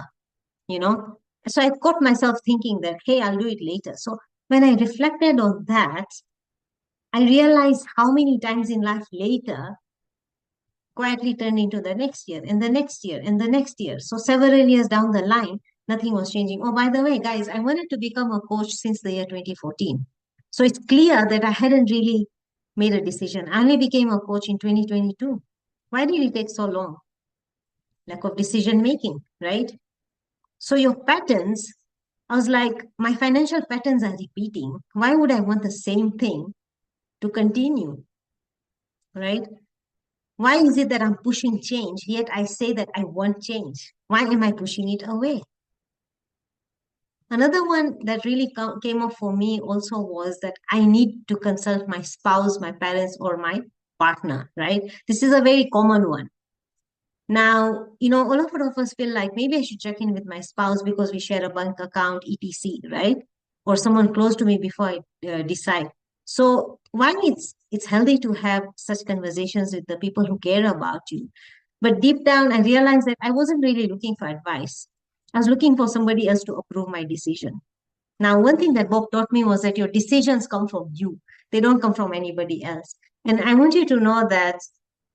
you know. So I caught myself thinking that, hey, I'll do it later. So when I reflected on that, I realized how many times in life later quietly turned into the next year and the next year and the next year. So several years down the line, nothing was changing. Oh, by the way, guys, I wanted to become a coach since the year 2014. So it's clear that I hadn't really made a decision. I only became a coach in 2022. Why did it take so long? Lack of decision making, right? So your patterns, I was like, my financial patterns are repeating. Why would I want the same thing to continue, right? Why is it that I'm pushing change, yet I say that I want change? Why am I pushing it away? Another one that really came up for me also was that I need to consult my spouse, my parents, or my partner, right? This is a very common one. Now, all of us feel like maybe I should check in with my spouse because we share a bank account, etc., right? Or someone close to me before I decide. So while it's healthy to have such conversations with the people who care about you, but deep down I realized that I wasn't really looking for advice. I was looking for somebody else to approve my decision. Now, one thing that Bob taught me was that your decisions come from you. They don't come from anybody else. And I want you to know that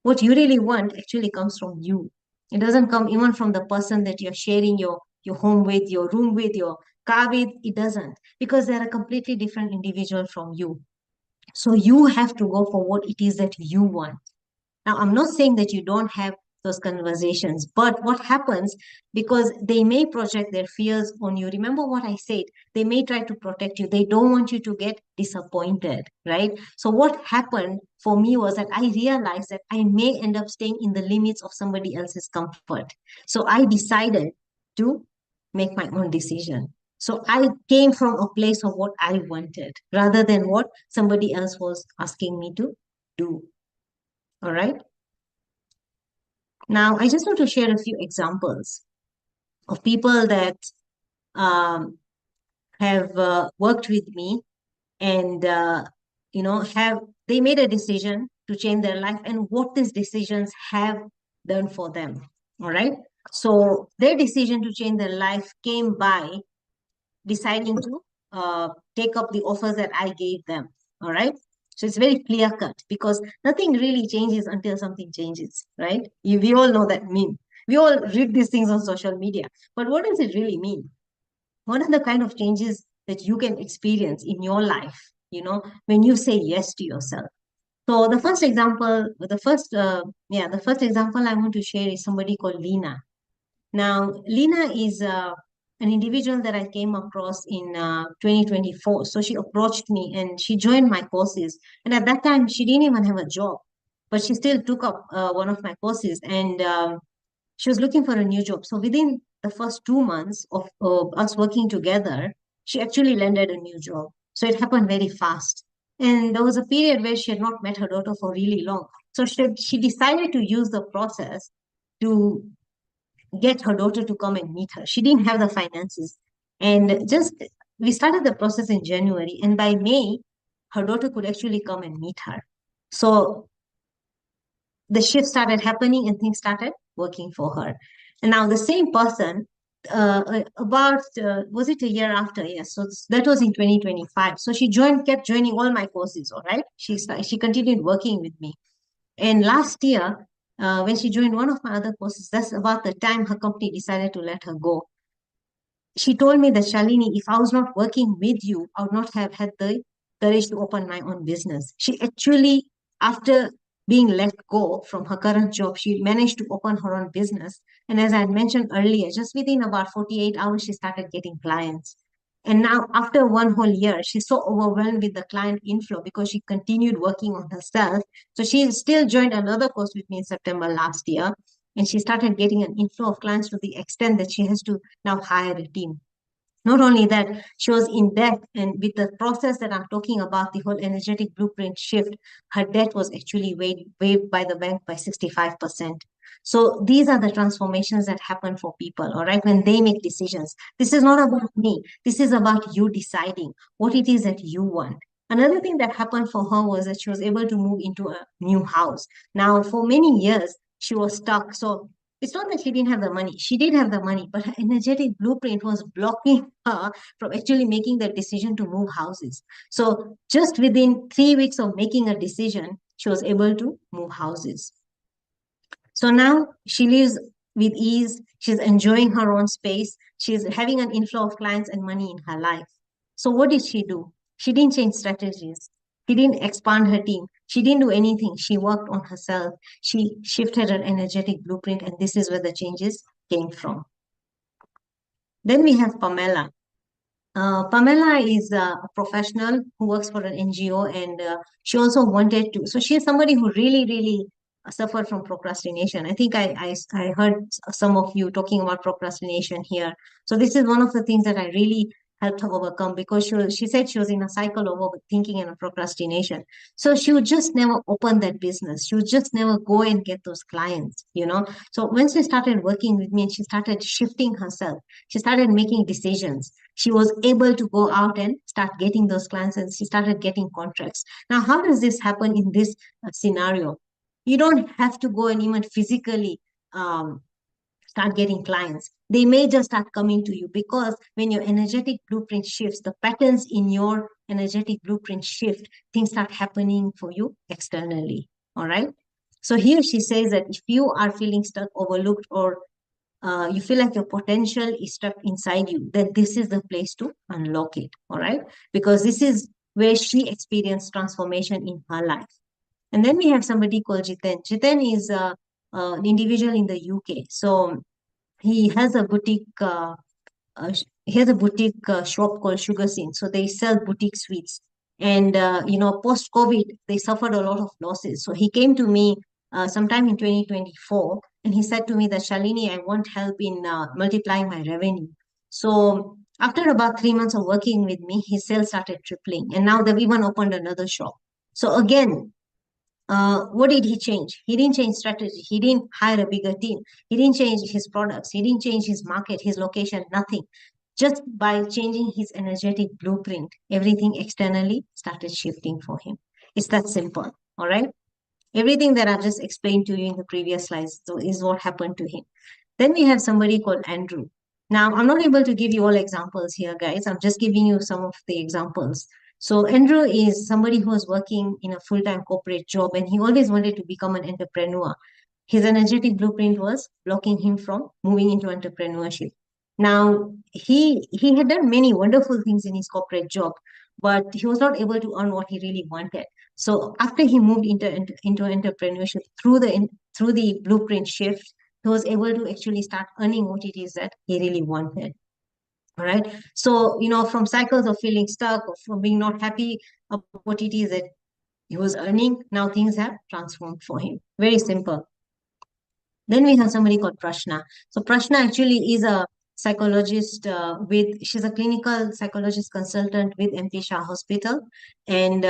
what you really want actually comes from you. It doesn't come even from the person that you're sharing your home with, your room with, your car with. It doesn't, because they're a completely different individual from you. So you have to go for what it is that you want. Now, I'm not saying that you don't have those conversations, but what happens, because they may project their fears on you. Remember what I said, they may try to protect you. They don't want you to get disappointed, right? So what happened for me was that I realized that I may end up staying in the limits of somebody else's comfort. So I decided to make my own decision. So I came from a place of what I wanted rather than what somebody else was asking me to do. All right. Now, I just want to share a few examples of people that um, have worked with me and, have they made a decision to change their life and what these decisions have done for them. All right. So their decision to change their life came by deciding to take up the offers that I gave them. All right. So it's very clear cut because nothing really changes until something changes, right? We all know that meme. We all read these things on social media. But what does it really mean? What are the kind of changes that you can experience in your life, when you say yes to yourself? So the first example I want to share is somebody called Lena. Now, Lena is an individual that I came across in 2024. So she approached me and she joined my courses. And at that time, she didn't even have a job. but she still took up one of my courses, and she was looking for a new job. So within the first 2 months of us working together, she actually landed a new job. So it happened very fast. And there was a period where she had not met her daughter for really long. So she decided to use the process to get her daughter to come and meet her. She didn't have the finances. And just we started the process in January, and by May, her daughter could actually come and meet her. So the shift started happening and things started working for her. And now the same person, about was it a year after? Yes, so that was in 2025. So she kept joining all my courses. All right, she continued working with me. And last year, when she joined one of my other courses, that's about the time her company decided to let her go. She told me that, Shalini, if I was not working with you, I would not have had the courage to open my own business. She actually, after being let go from her current job, she managed to open her own business. And as I had mentioned earlier, just within about 48 hours, she started getting clients. And now, after one whole year, she's so overwhelmed with the client inflow because she continued working on herself. So she still joined another course with me in September last year. And she started getting an inflow of clients to the extent that she has to now hire a team. Not only that, she was in debt, and with the process that I'm talking about, the whole energetic blueprint shift, her debt was actually waived by the bank by 65%. So these are the transformations that happen for people, all right, when they make decisions. This is not about me. This is about you deciding what it is that you want. Another thing that happened for her was that she was able to move into a new house. Now, for many years, she was stuck. So it's not that she didn't have the money. She did have the money, but her energetic blueprint was blocking her from actually making the decision to move houses. So just within 3 weeks of making a decision, she was able to move houses. So now she lives with ease. She's enjoying her own space. She's having an inflow of clients and money in her life. So what did she do? She didn't change strategies. She didn't expand her team. She didn't do anything. She worked on herself. She shifted her energetic blueprint, and this is where the changes came from. Then we have Pamela. Pamela is a professional who works for an NGO, and she also wanted to. So she is somebody who really, really suffered from procrastination. I think I heard some of you talking about procrastination here. So this is one of the things that I really helped her overcome, because she said she was in a cycle of overthinking and procrastination. So she would just never open that business. She would just never go and get those clients. So when she started working with me and she started shifting herself, she started making decisions. She was able to go out and start getting those clients, and she started getting contracts. Now, how does this happen in this scenario? You don't have to go and even physically start getting clients. They may just start coming to you, because when your energetic blueprint shifts, the patterns in your energetic blueprint shift, things start happening for you externally. All right. So here she says that if you are feeling stuck, overlooked, or you feel like your potential is stuck inside you, then this is the place to unlock it. All right. Because this is where she experienced transformation in her life. And then we have somebody called Jiten. Jiten is an individual in the UK. So he has a boutique. He has a boutique shop called Sugar Scene. So they sell boutique sweets. And post COVID, they suffered a lot of losses. So he came to me sometime in 2024, and he said to me that, Shalini, I want help in multiplying my revenue. So after about 3 months of working with me, his sales started tripling, and now they've even opened another shop. So again, what did he change? He didn't change strategy. He didn't hire a bigger team. He didn't change his products. He didn't change his market, his location, nothing. Just by changing his energetic blueprint, everything externally started shifting for him. It's that simple. All right. Everything that I've just explained to you in the previous slides is what happened to him. Then we have somebody called Andrew. Now, I'm not able to give you all examples here, guys. I'm just giving you some of the examples. So Andrew is somebody who was working in a full-time corporate job, and he always wanted to become an entrepreneur. His energetic blueprint was blocking him from moving into entrepreneurship. Now, he had done many wonderful things in his corporate job, but he was not able to earn what he really wanted. So after he moved into entrepreneurship through the blueprint shift, he was able to actually start earning what it is that he really wanted. All right. So, from cycles of feeling stuck, or from being not happy about what it is that He was earning. Now things have transformed for him. Very simple. Then we have somebody called Prashna. So Prashna actually is a psychologist she's a clinical psychologist consultant with MP Shah Hospital. And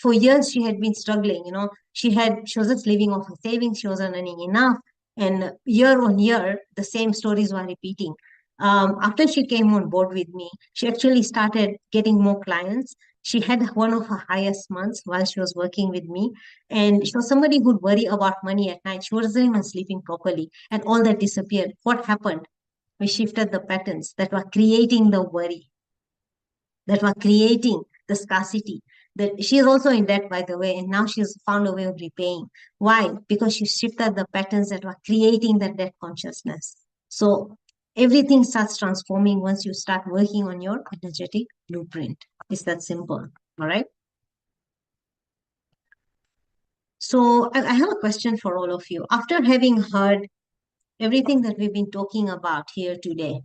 for years she had been struggling, she was just living off her savings. She wasn't earning enough. And year on year, the same stories were repeating. After she came on board with me, she actually started getting more clients. She had one of her highest months while she was working with me, and she was somebody who'd worry about money at night. She wasn't even sleeping properly, and all that disappeared. What happened? We shifted the patterns that were creating the worry, that were creating the scarcity. That she is also in debt, by the way, and now she's found a way of repaying. Why? Because she shifted the patterns that were creating that debt consciousness. So everything starts transforming once you start working on your energetic blueprint. It's that simple. All right. So I have a question for all of you. After having heard everything that we've been talking about here today,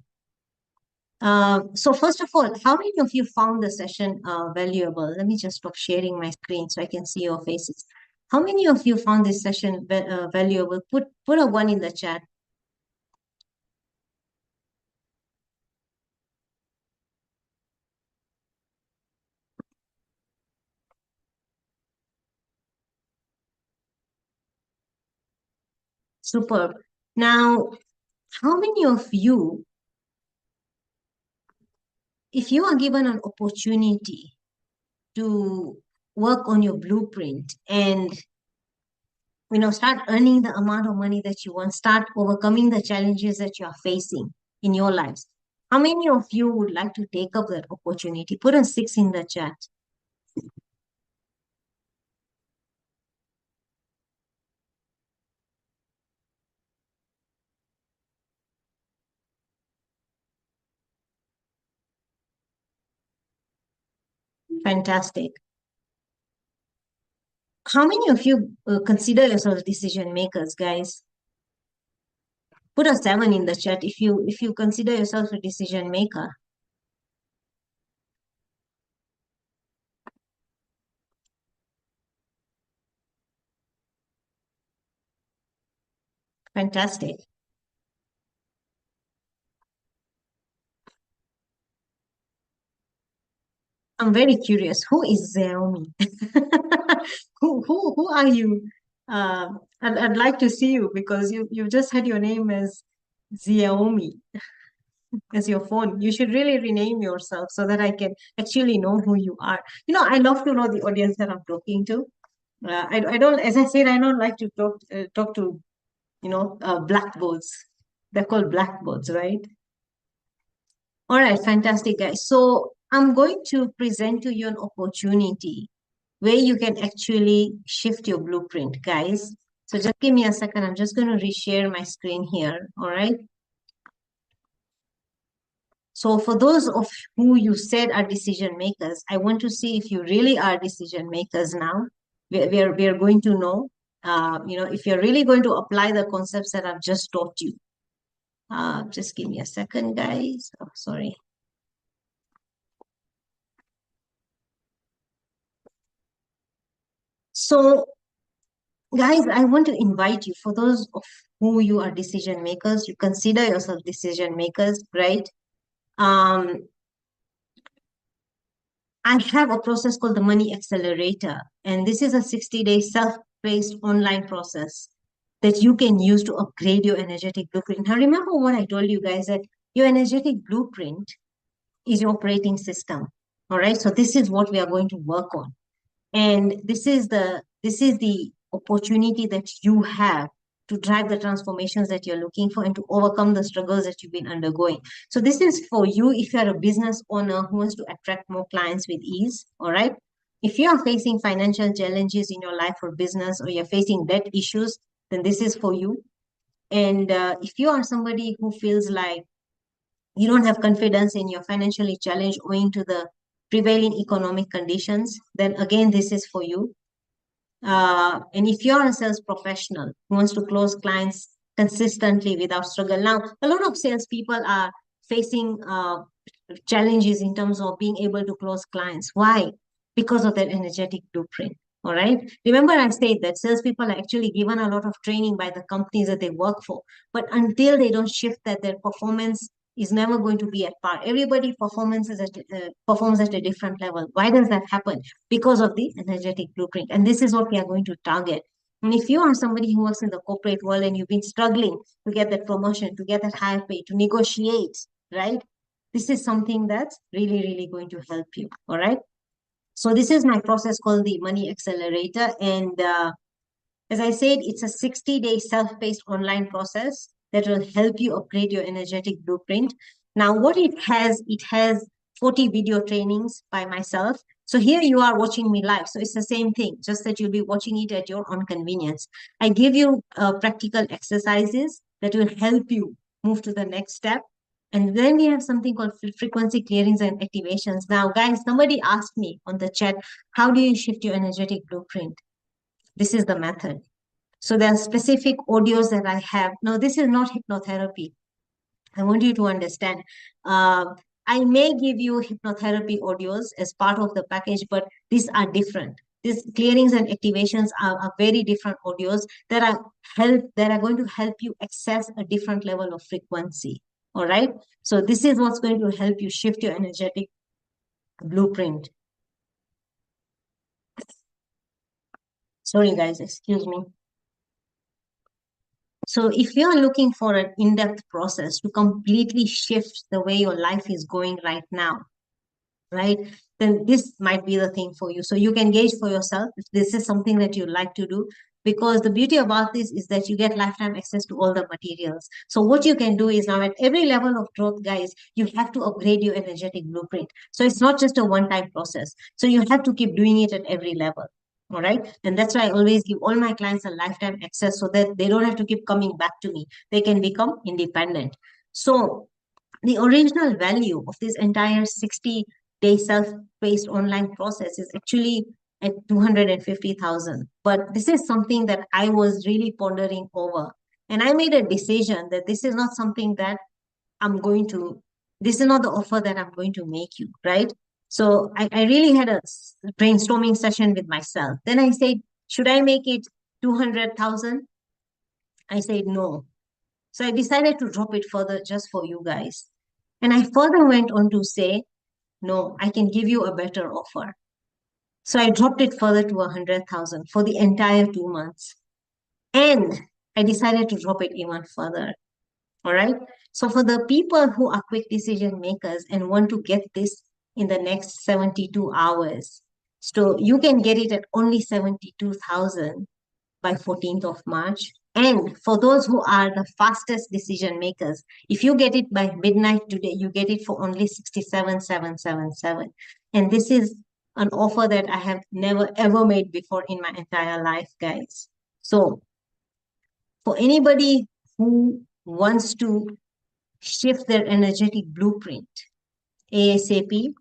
so first of all, how many of you found the session valuable? Let me just stop sharing my screen so I can see your faces. How many of you found this session valuable? Put a one in the chat. Superb. Now, how many of you, if you are given an opportunity to work on your blueprint and start earning the amount of money that you want, start overcoming the challenges that you are facing in your lives, how many of you would like to take up that opportunity? Put a 6 in the chat. Fantastic. How many of you consider yourselves decision makers, guys? Put a 7 in the chat if you consider yourself a decision maker. Fantastic. I'm very curious. Who is Xiaomi? Who are you? I'd like to see you because you just had your name as Xiaomi as your phone. You should really rename yourself so that I can actually know who you are. I love to know the audience that I'm talking to. I don't, as I said, I don't like to talk to blackboards. They're called blackboards, right? All right, fantastic, guys. So I'm going to present to you an opportunity where you can actually shift your blueprint, guys. So just give me a second. I'm just going to reshare my screen here. All right. So for those of who you said are decision makers, I want to see if you really are decision makers now. We are going to know, if you're really going to apply the concepts that I've just taught you. Just give me a second, guys. Oh, sorry. So, guys, I want to invite you, for those of who you are decision makers, you consider yourself decision makers, right? I have a process called the Money Accelerator, and this is a 60-day self-paced online process that you can use to upgrade your energetic blueprint. Now, remember what I told you guys, that your energetic blueprint is your operating system. All right, so this is what we are going to work on. And this is the opportunity that you have to drive the transformations that you're looking for and to overcome the struggles that you've been undergoing. So this is for you if you're a business owner who wants to attract more clients with ease. All right. If you are facing financial challenges in your life or business, or you're facing debt issues, then this is for you. And if you are somebody who feels like you don't have confidence in your financially challenged owing to the prevailing economic conditions, then again, this is for you. And if you're a sales professional who wants to close clients consistently without struggle, now a lot of salespeople are facing challenges in terms of being able to close clients. Why? Because of that energetic blueprint. All right. Remember, I said that salespeople are actually given a lot of training by the companies that they work for. But until they don't shift that, their performance is never going to be at par. Everybody performs at a different level. Why does that happen? Because of the energetic blueprint. And this is what we are going to target. And if you are somebody who works in the corporate world and you've been struggling to get that promotion, to get that higher pay, to negotiate, right? This is something that's really, really going to help you. All right. So this is my process called the Money Accelerator. And as I said, it's a 60-day self-paced online process that will help you upgrade your energetic blueprint. Now, what it has 40 video trainings by myself. So here you are watching me live. So it's the same thing, just that you'll be watching it at your own convenience. I give you practical exercises that will help you move to the next step. And then we have something called frequency clearings and activations. Now, guys, somebody asked me on the chat, how do you shift your energetic blueprint? This is the method. So there are specific audios that I have. Now, this is not hypnotherapy. I want you to understand. Uh, I may give you hypnotherapy audios as part of the package, but these are different. These clearings and activations are very different audios that are going to help you access a different level of frequency. All right. So this is what's going to help you shift your energetic blueprint. Sorry, guys, excuse me. So if you're looking for an in-depth process to completely shift the way your life is going right now, right, then this might be the thing for you. So you can gauge for yourself if this is something that you like to do, because the beauty about this is that you get lifetime access to all the materials. So what you can do is now at every level of growth, guys, you have to upgrade your energetic blueprint. So it's not just a one-time process. So you have to keep doing it at every level. All right. And that's why I always give all my clients a lifetime access so that they don't have to keep coming back to me. They can become independent. So the original value of this entire 60-day self-paced online process is actually at 250,000. But this is something that I was really pondering over. And I made a decision that this is not something that this is not the offer that I'm going to make you, right? So I really had a brainstorming session with myself. Then I said, should I make it 200,000? I said no. So I decided to drop it further just for you guys. And I further went on to say, no, I can give you a better offer. So I dropped it further to 100,000 for the entire 2 months. And I decided to drop it even further. All right. So for the people who are quick decision makers and want to get this in the next 72 hours, so you can get it at only 72,000 by 14th of March. And for those who are the fastest decision makers, if you get it by midnight today, you get it for only 67,777. And this is an offer that I have never ever made before in my entire life, guys. So for anybody who wants to shift their energetic blueprint ASAP,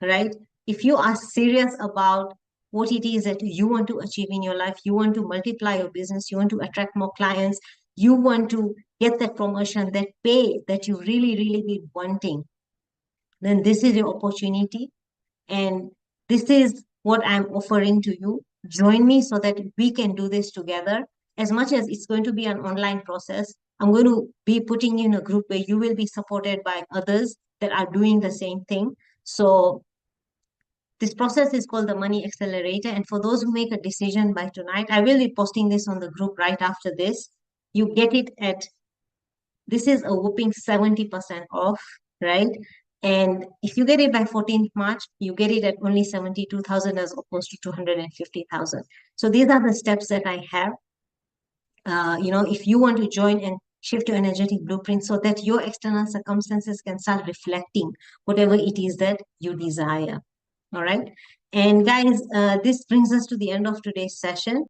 right? If you are serious about what it is that you want to achieve in your life, you want to multiply your business, you want to attract more clients, you want to get that promotion, that pay that you really, really been wanting, then this is your opportunity. And this is what I'm offering to you. Join me so that we can do this together. As much as it's going to be an online process, I'm going to be putting you in a group where you will be supported by others that are doing the same thing. So this process is called the Money Accelerator. And for those who make a decision by tonight, I will be posting this on the group right after this. You get it at, this is a whooping 70% off, right? And if you get it by 14th March, you get it at only 72,000 as opposed to 250,000. So these are the steps that I have. If you want to join and shift your energetic blueprint so that your external circumstances can start reflecting whatever it is that you desire. All right. And guys, this brings us to the end of today's session.